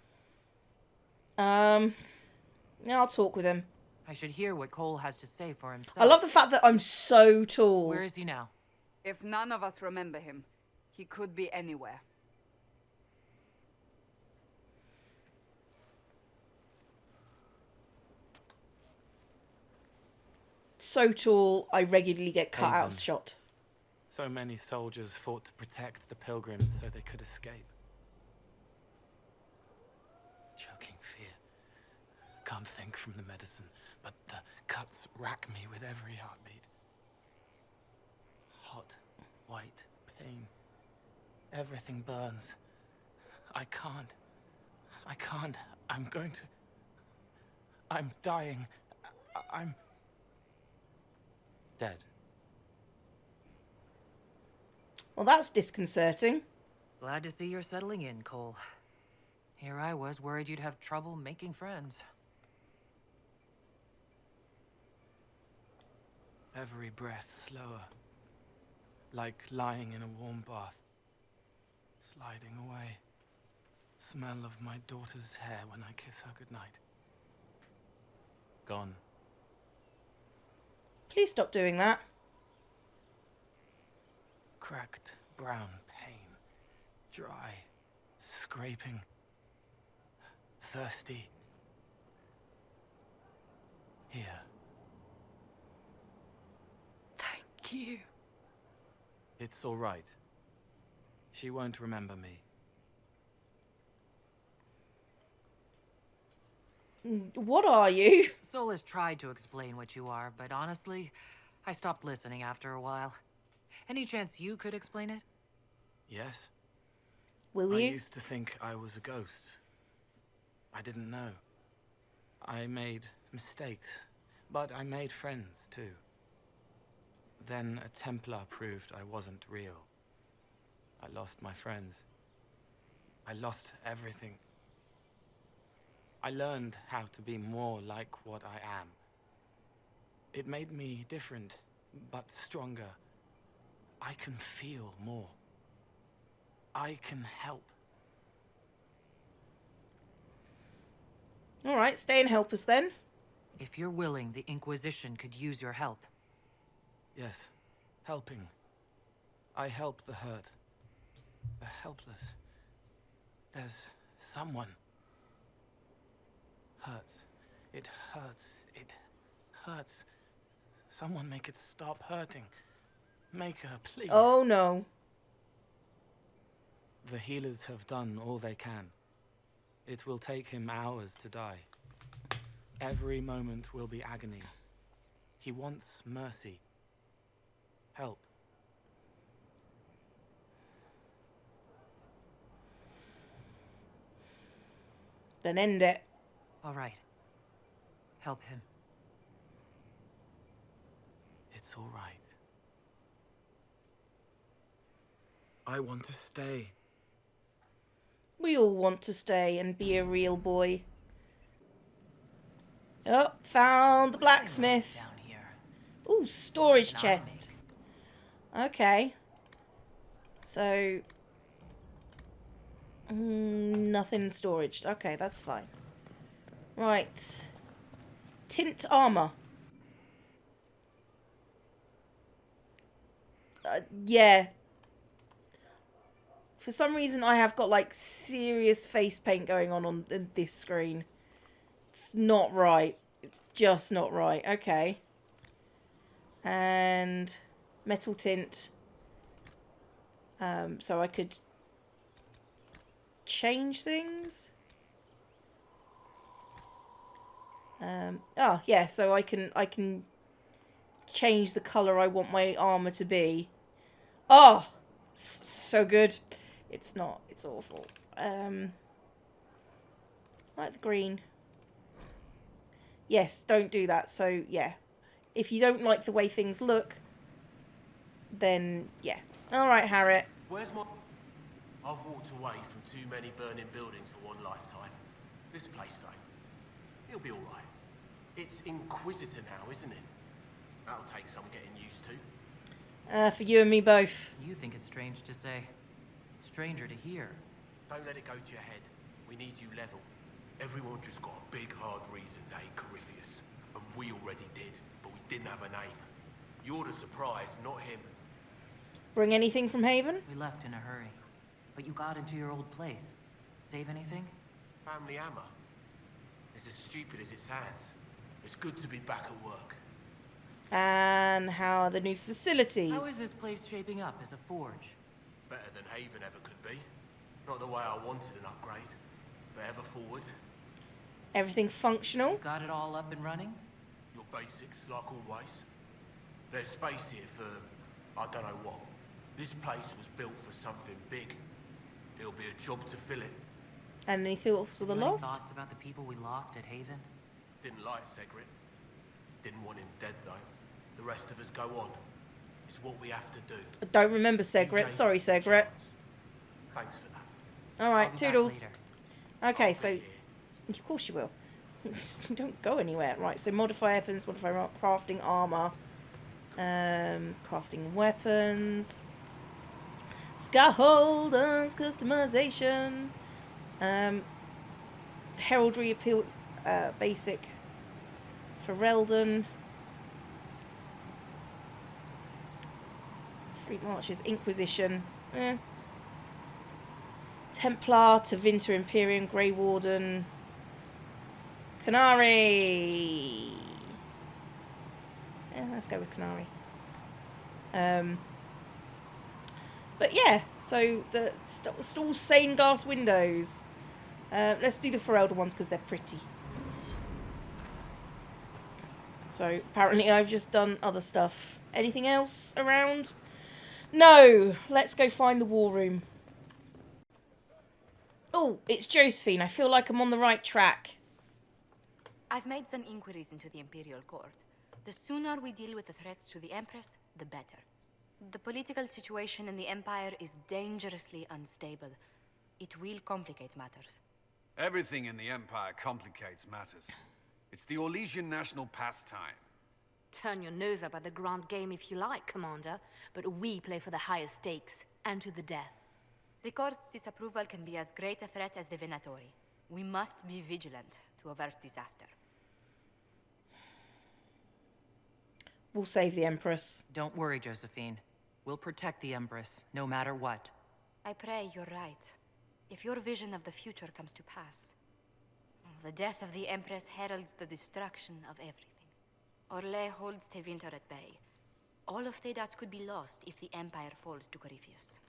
Yeah, I'll talk with him. I should hear what Cole has to say for himself. I love the fact that I'm so tall. Where is he now? If none of us remember him, he could be anywhere. So tall, I regularly get cut out of Haven. shot. So many soldiers fought to protect the pilgrims so they could escape. Choking fear. Can't think from the medicine, but the cuts rack me with every heartbeat. Hot, white pain. Everything burns. I can't. I'm going to... I'm dying. I'm... dead. Well, that's disconcerting. Glad to see you're settling in, Cole. Here I was worried you'd have trouble making friends. Every breath slower. Like lying in a warm bath. Sliding away. Smell of my daughter's hair when I kiss her goodnight. Gone. Please stop doing that. Cracked brown pain. Dry. Scraping. Thirsty. Here. Thank you. It's all right. She won't remember me. What are you? Solus tried to explain what you are, but honestly, I stopped listening after a while. Any chance you could explain it? Yes? Will I you? used to think I was a ghost. I didn't know. I made mistakes, but I made friends too. Then a Templar proved I wasn't real. I lost my friends. I lost everything. I learned how to be more like what I am. It made me different, but stronger. I can feel more. I can help. All right, stay and help us then. If you're willing, the Inquisition could use your help. Yes, helping. I help the hurt. The helpless. There's someone. Hurts. It hurts. It hurts. Someone make it stop hurting. Make her, please. Oh, no. The healers have done all they can. It will take him hours to die. Every moment will be agony. He wants mercy. Help. Then end it. All right. Help him. It's all right. I want to stay. We all want to stay and be a real boy. Oh, found the blacksmith. Down here. Ooh, storage What can I chest. Okay. So... nothing in storage. Okay, that's fine. Right. Tint armor. Yeah. For some reason, I have got, like, serious face paint going on this screen. It's not right. It's just not right. Okay. And metal tint. So I could change things. Oh, yeah, so I can change the colour I want my armour to be. Oh! So good. It's not. It's awful. I like the green. Yes, don't do that. So, yeah. If you don't like the way things look, then, yeah. Alright, Harriet. Where's my... I've walked away from too many burning buildings for one lifetime. This place, though, it'll be alright. It's Inquisitor now, isn't it? That'll take some getting used to. For you and me both. You think it's strange to say. It's stranger to hear. Don't let it go to your head. We need you level. Everyone just got a big, hard reason to hate Corypheus. And we already did, but we didn't have a name. You're the surprise, not him. Bring anything from Haven? We left in a hurry. But you got into your old place. Save anything? Family hammer. It's as stupid as it sounds. It's good to be back at work. And how are the new facilities? How is this place shaping up as a forge? Better than Haven ever could be. Not the way I wanted an upgrade, but ever forward. Everything functional? You got it all up and running? Your basics, like always. There's space here for, I don't know what. This place was built for something big. It'll be a job to fill it. And any thoughts of the Any lost? thoughts about the people we lost at Haven? Didn't like Segret. Didn't want him dead, though. The rest of us go on. It's what we have to do. I don't remember Segret. Sorry, Segret. Thanks for that. Alright, toodles. Okay, so... Of course you will. Don't go anywhere. Right, so modify weapons, modify crafting armor. Crafting weapons. Skyhold, customization. Heraldry appeal, basic. For Reldon. Free marches, Inquisition. Templar, Tevinter, Imperium, Grey Warden. Qunari. Yeah, let's go with Qunari. But yeah, so the all stained glass windows. Let's do the Ferelder ones because they're pretty. So apparently I've just done other stuff. Anything else around? No. Let's go find the war room. Oh, it's Josephine. I feel like I'm on the right track. I've made some inquiries into the Imperial Court. The sooner we deal with the threats to the Empress, the better. The political situation in the Empire is dangerously unstable. It will complicate matters. Everything in the Empire complicates matters. It's the Orlesian national pastime. Turn your nose up at the grand game if you like, Commander, but we play for the highest stakes, and to the death. The Court's disapproval can be as great a threat as the Venatori. We must be vigilant to avert disaster. We'll save the Empress. Don't worry, Josephine. We'll protect the Empress, no matter what. I pray you're right. If your vision of the future comes to pass, the death of the Empress heralds the destruction of everything. Orlais holds Tevinter at bay. All of Thedas could be lost if the Empire falls to Corypheus.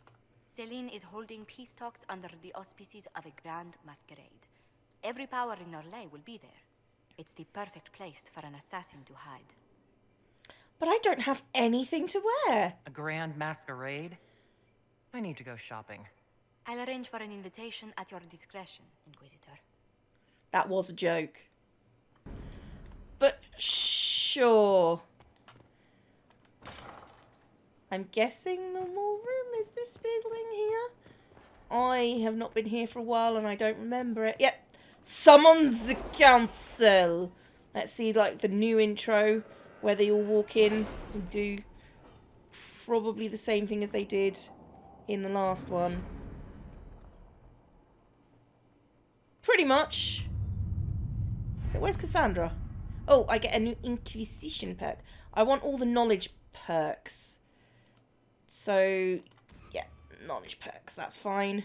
Celine is holding peace talks under the auspices of a grand masquerade. Every power in Orlais will be there. It's the perfect place for an assassin to hide. But I don't have anything to wear. A grand masquerade? I need to go shopping. I'll arrange for an invitation at your discretion, Inquisitor. That was a joke. But sure. I'm guessing the war room is this building here. I have not been here for a while and I don't remember it. Yep. Summon the council. Let's see like the new intro where they all walk in and do probably the same thing as they did in the last one. Pretty much. So where's Cassandra? Oh, I get a new Inquisition perk. I want all the knowledge perks. So, yeah, knowledge perks. That's fine.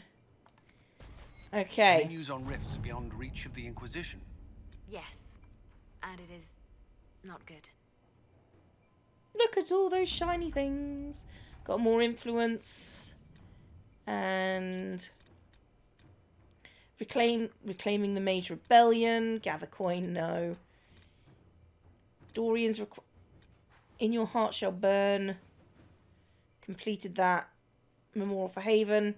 Okay. Any news on rifts beyond reach of the Inquisition? Yes. And it is not good. Look at all those shiny things. Got more influence. And reclaiming the Mage Rebellion. Gather coin, no. Dorian's in your heart shall burn. Completed that. Memorial for Haven.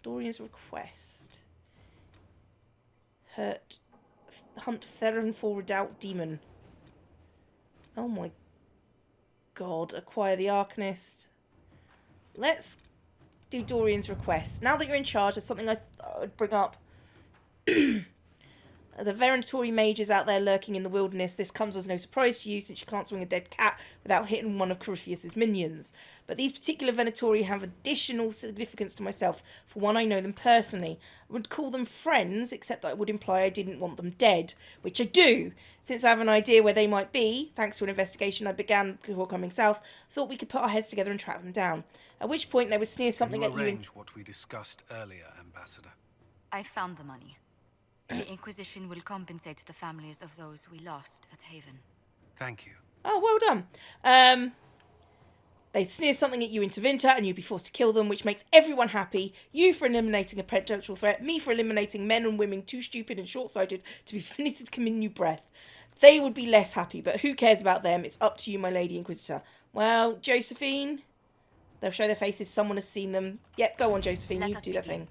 Dorian's request. Hunt Theron for Redoubt Demon. Oh my god. Acquire the Arcanist. Let's do Dorian's request. Now that you're in charge, there's something I thought I'd bring up. The Venatori mages out there lurking in the wilderness. This comes as no surprise to you since you can't swing a dead cat without hitting one of Corypheus's minions. But these particular Venatori have additional significance to myself. For one, I know them personally. I would call them friends, except that it would imply I didn't want them dead, which I do. Since I have an idea where they might be, thanks to an investigation I began before coming south, I thought we could put our heads together and track them down. At which point they would sneer something at you. Can you arrange what we discussed earlier, Ambassador? I found the money. The Inquisition will compensate the families of those we lost at Haven. Thank you. Oh, well done. They'd sneer something at you in Tevinter and you'd be forced to kill them, which makes everyone happy. You for eliminating a potential threat, me for eliminating men and women too stupid and short-sighted to be permitted to continue breath. They would be less happy, but who cares about them? It's up to you, my Lady Inquisitor. Well, Josephine, they'll show their faces. Someone has seen them. Yep, go on, Josephine. You do that thing.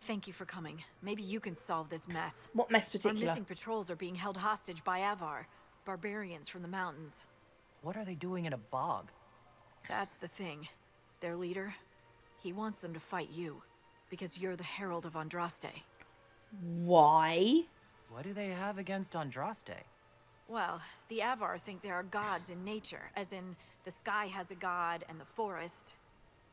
Thank you for coming. Maybe you can solve this mess. What mess particular? Our missing patrols are being held hostage by Avar, barbarians from the mountains. What are they doing in a bog? That's the thing. Their leader, he wants them to fight you, because you're the Herald of Andraste. Why? What do they have against Andraste? Well, the Avar think there are gods in nature, as in the sky has a god and the forest.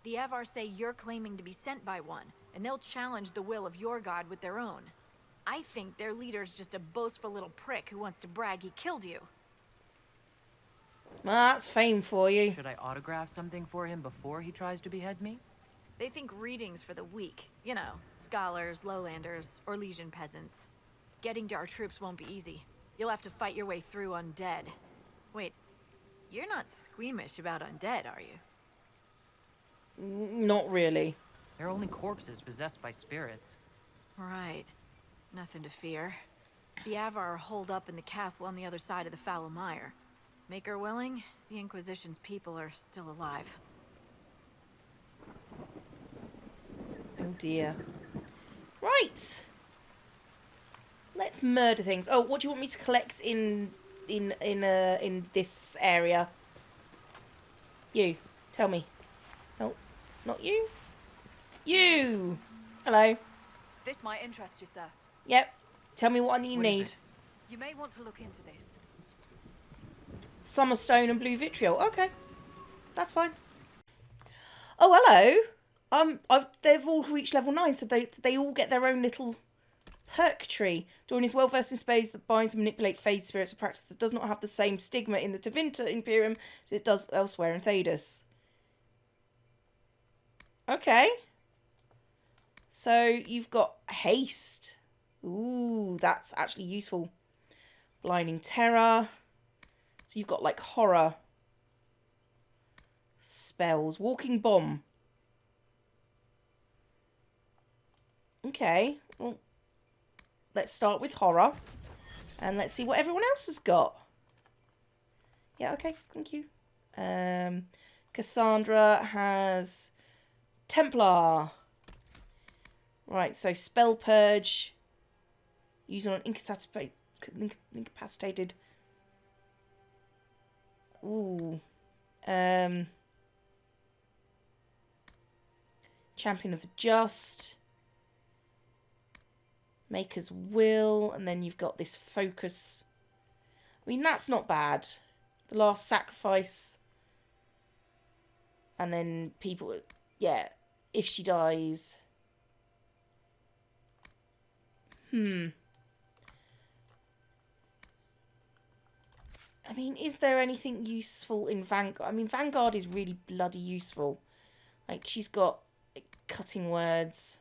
The Avar say you're claiming to be sent by one, and they'll challenge the will of your god with their own. I think their leader's just a boastful little prick who wants to brag he killed you. Well, that's fame for you. Should I autograph something for him before he tries to behead me? They think readings for the weak. You know, scholars, lowlanders, or legion peasants. Getting to our troops won't be easy. You'll have to fight your way through undead. Wait, you're not squeamish about undead, are you? Not really. They're only corpses possessed by spirits. Right. Nothing to fear. The Avar are holed up in the castle on the other side of the Fallow Mire. Make her willing, the Inquisition's people are still alive. Oh dear. Right. Let's murder things. Oh, what do you want me to collect in this area? You. Tell me. No, not you. You! Hello. This might interest you, sir. Yep. Tell me what you need. You may want to look into this. Summerstone and blue vitriol. Okay. That's fine. Oh, hello. They've all reached level 9, so they all get their own little perk tree. Dorian is well versed in spells that binds and manipulate Fade spirits, a practice that does not have the same stigma in the Tevinter Imperium as it does elsewhere in Thedas. Okay. So you've got haste. Ooh, that's actually useful. Blinding terror. So you've got like horror spells. Walking bomb. Okay. Well, let's start with horror. And let's see what everyone else has got. Yeah, okay. Thank you. Cassandra has Templar. Right, so Spell Purge. Used on incapacitated. Ooh. Champion of the Just. Maker's Will. And then you've got this focus. I mean, that's not bad. The Last Sacrifice. And then people... Yeah, if she dies... I mean, is there anything useful in Vanguard? I mean, Vanguard is really bloody useful. Like, she's got cutting words.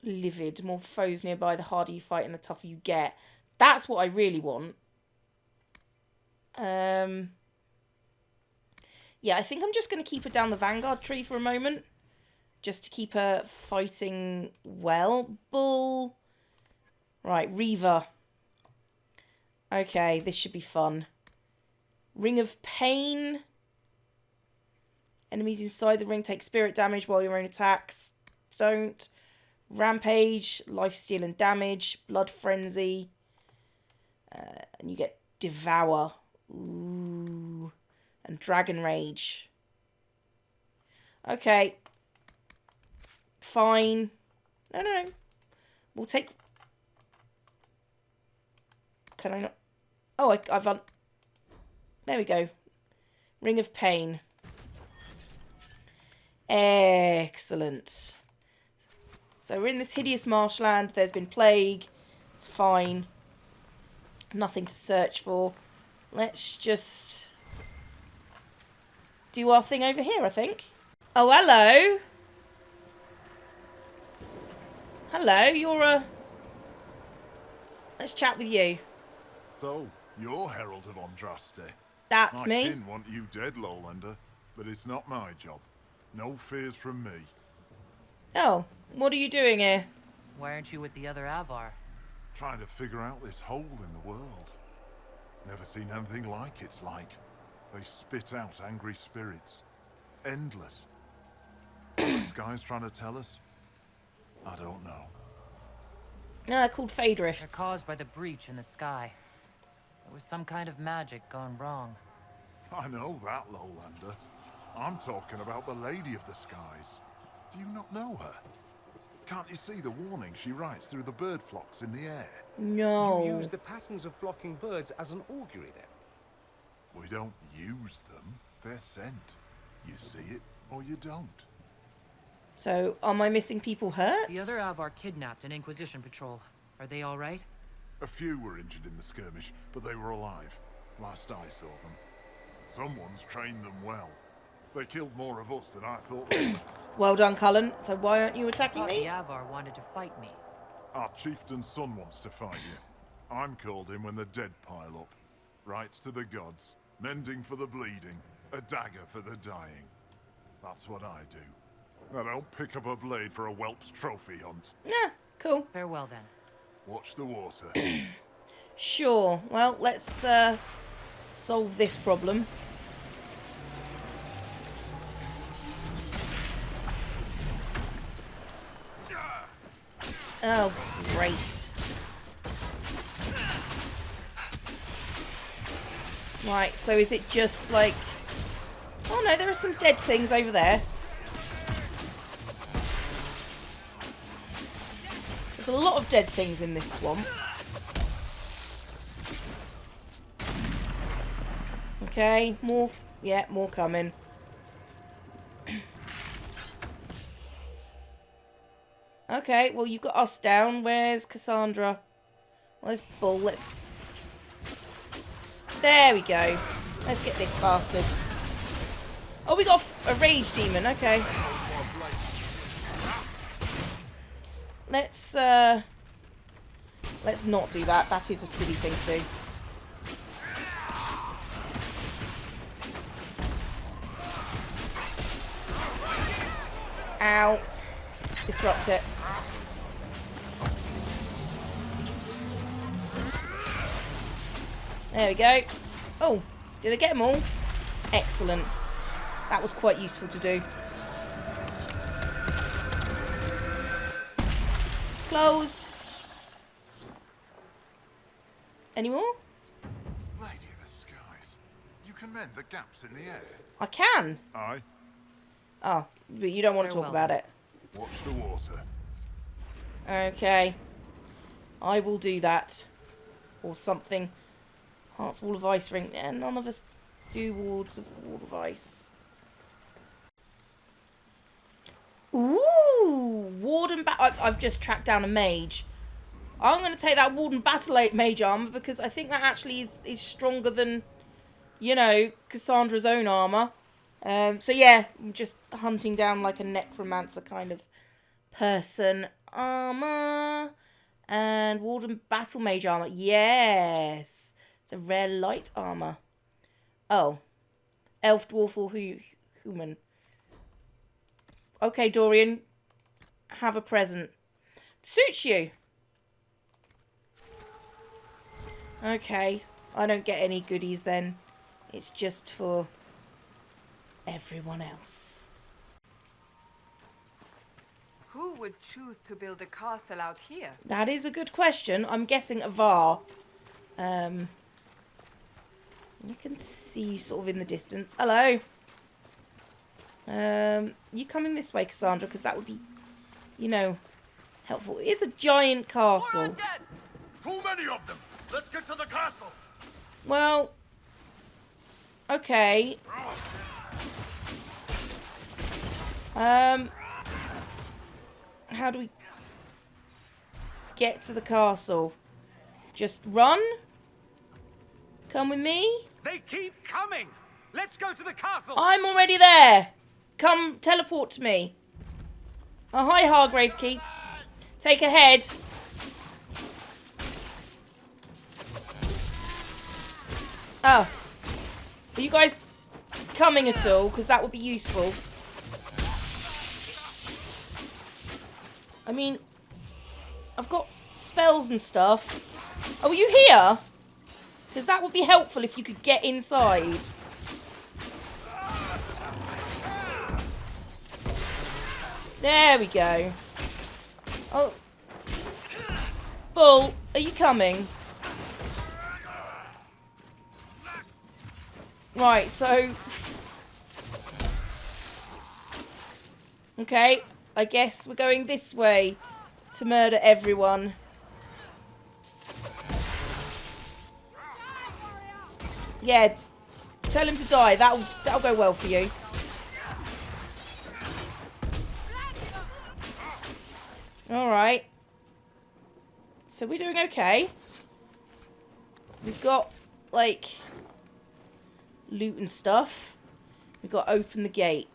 Livid. More foes nearby, the harder you fight and the tougher you get. That's what I really want. Yeah, I think I'm just going to keep her down the Vanguard tree for a moment. Just to keep her fighting well. Bull. Right, Reaver. Okay, this should be fun. Ring of Pain. Enemies inside the ring take spirit damage while your own attacks don't. Rampage, lifesteal and damage. Blood Frenzy. And you get Devour. Ooh. And Dragon Rage. Okay. Fine. No. We'll take... Can I not... Oh, I've... There we go. Ring of Pain. Excellent. So we're in this hideous marshland. There's been plague. It's fine. Nothing to search for. Let's just do our thing over here, I think. Oh, hello. Hello, you're a... Let's chat with you. So, you're Herald of Andraste. That's me. My kin want you dead, Lowlander, but it's not my job. No fears from me. Oh, what are you doing here? Why aren't you with the other Avar? Trying to figure out this hole in the world. Never seen anything like it's like. They spit out angry spirits. Endless. What the sky's trying to tell us? I don't know. No, they're called Fade Rifts. They're caused by the breach in the sky. There was some kind of magic gone wrong. I know that, Lowlander. I'm talking about the Lady of the Skies. Do you not know her? Can't you see the warning she writes through the bird flocks in the air? No. You use the patterns of flocking birds as an augury, then? We don't use them. They're sent. You see it, or you don't. So, are my missing people hurt? The other Avar kidnapped an Inquisition patrol. Are they all right? A few were injured in the skirmish, but they were alive. Last I saw them. Someone's trained them well. They killed more of us than I thought they would. Well done, Cullen. So why aren't you attacking me? The Avar wanted to fight me. Our chieftain's son wants to fight you. I'm called in when the dead pile up. Rites to the gods, mending for the bleeding, a dagger for the dying. That's what I do. I don't pick up a blade for a whelp's trophy hunt. Yeah, cool. Farewell then. Watch the water. Sure. Well, let's solve this problem. Oh, great. Right, so is it just like... Oh no, there are some dead things over there. There's a lot of dead things in this swamp. Okay, more... Yeah, more coming. Okay, well, you've got us down. Where's Cassandra? Where's Bull? Let's... There we go. Let's get this bastard. Oh, we got a rage demon. Okay. Let's not do that. That is a silly thing to do. Ow. Disrupt it. There we go. Oh, did I get them all? Excellent. That was quite useful to do. Closed. Any more? Lady of the Skies, can mend the gaps in the air? I can. Aye. Oh, but you don't want to talk about it. Watch the water. Okay. I will do that. Or something. Heart's Wall of Ice ring. Yeah, none of us do wards of Wall of Ice. Ooh! Warden I've just tracked down a mage. I'm going to take that Warden Battle mage armor because I think that actually is stronger than, you know, Cassandra's own armor. So yeah, I'm just hunting down like a necromancer kind of person. Armor. And Warden Battle Mage armor. Yes. It's a rare light armor. Oh. Elf, dwarf, or human. Okay, Dorian. Have a present. Suits you. Okay. I don't get any goodies then. It's just for everyone else. Who would choose to build a castle out here? That is a good question. I'm guessing Avar. You can see sort of in the distance. Hello. You coming this way, Cassandra? Because that would be, you know, helpful. It's a giant castle. Too many of them. Let's get to the castle. Well, okay. How do we get to the castle? Just run? Come with me? They keep coming! Let's go to the castle! I'm already there! Come, teleport to me. Oh, hi, Hargrave Keep. Take a head. Oh. Are you guys coming at all? Because that would be useful. I mean, I've got spells and stuff. Oh, are you here? Because that would be helpful if you could get inside. There we go. Oh. Bull, are you coming? Right, so... Okay, I guess we're going this way to murder everyone. Yeah, tell him to die. That'll go well for you. Alright. So we're doing okay. We've got, like, loot and stuff. We've got to open the gate.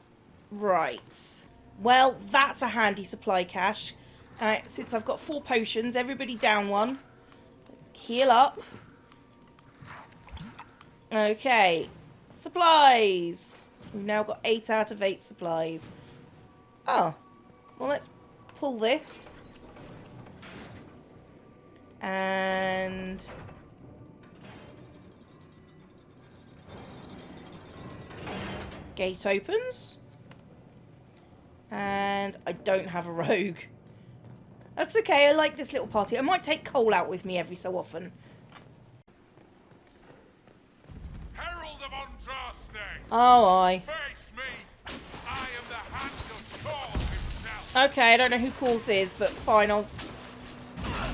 Right. Well, that's a handy supply cache. Since I've got 4 potions, everybody down 1. Heal up. Okay. Supplies. We've now got 8 out of 8 supplies. Oh. Well, let's pull this. And... gate opens. And I don't have a rogue. That's okay, I like this little party. I might take Cole out with me every so often. Herald of Andraste! Oh, aye. Face me! I am the hand of God himself! Okay, I don't know who Korth is, but fine,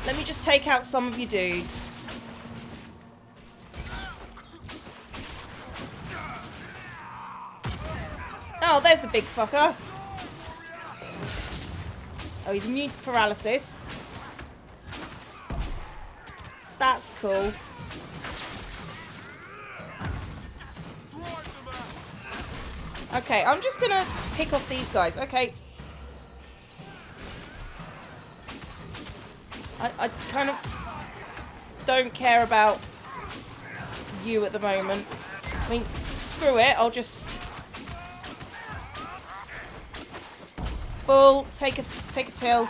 let me just take out some of your dudes. Oh, there's the big fucker. Oh, he's immune to paralysis. That's cool. Okay, I'm just gonna pick off these guys. Okay. I kind of don't care about you at the moment. I mean, screw it. I'll just... Bull, take a pill.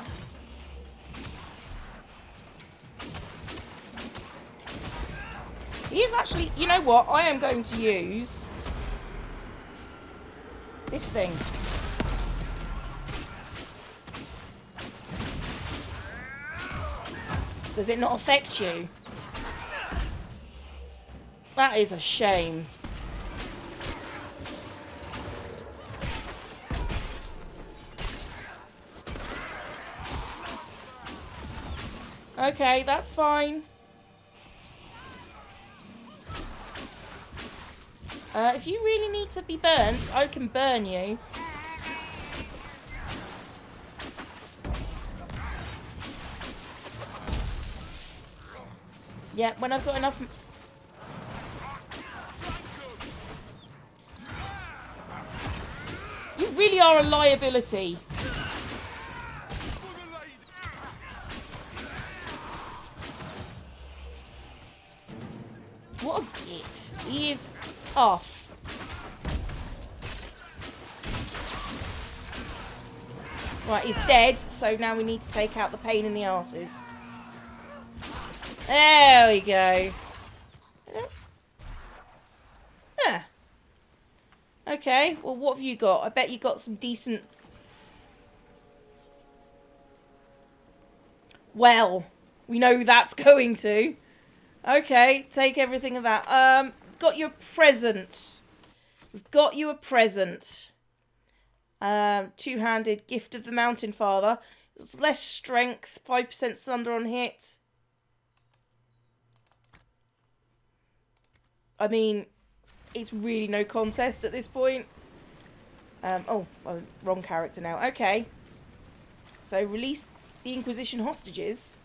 He is actually... You know what? I am going to use... this thing. Does it not affect you? That is a shame. Okay, that's fine. If you really need to be burnt, I can burn you. Yeah, when I've got enough... You really are a liability. What a git. He is tough. Right, he's dead, so now we need to take out the pain in the arses. There we go. Ah. Okay, well, what have you got? I bet you got some decent... Well, we know who that's going to. Okay, take everything of that. Got you a present. We've got you a present. Two-handed gift of the Mountain Father. It's less strength, 5% thunder on hit. I mean, it's really no contest at this point. Oh, well, wrong character now. Okay. So, release the Inquisition hostages.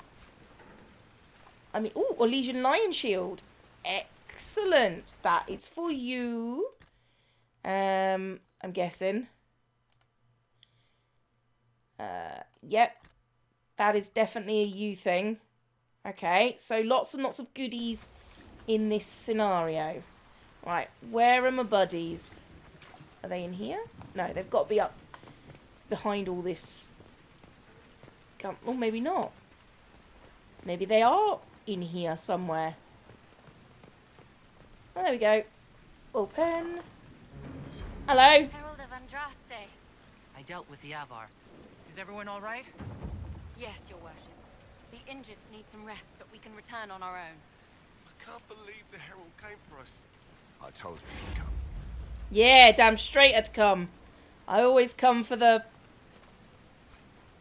I mean, oh, a Legion Lion Shield. Excellent. That is for you. I'm guessing. Yep. That is definitely a you thing. Okay, so lots and lots of goodies in this scenario. Right, where are my buddies? Are they in here? No, they've got to be up behind all this. Oh, maybe not. Maybe they are in here somewhere. Oh, there we go. Open. Hello. Herald of Andraste. I dealt with the Avar. Is everyone all right? Yes, your worship. The injured need some rest, but we can return on our own. I can't believe the Herald came for us. I told you he'd come. Yeah, damn straight I'd come. I always come for the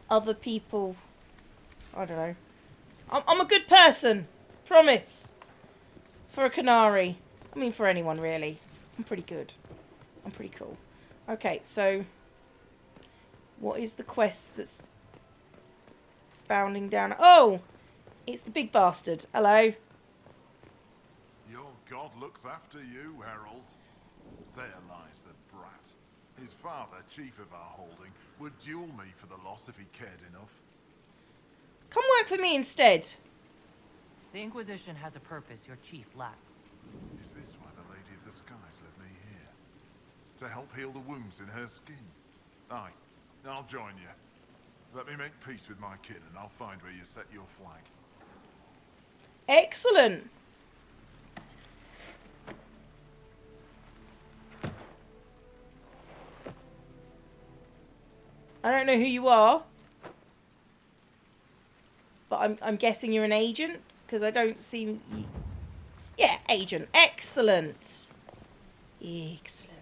other people. I don't know. I'm a good person. Promise. For a Qunari. I mean, for anyone, really. I'm pretty good. I'm pretty cool. Okay, so... What is the quest that's bounding down? Oh! It's the big bastard. Hello. Your god looks after you, Herald. There lies the brat. His father, chief of our holding, would duel me for the loss if he cared enough. Come work for me instead. The Inquisition has a purpose your chief lacks. Is this why the Lady of the Skies led me here? To help heal the wounds in her skin? Aye, I'll join you. Let me make peace with my kin and I'll find where you set your flag. Excellent. I don't know who you are, but I'm guessing you're an agent because I don't see you. Yeah, agent. Excellent. Excellent.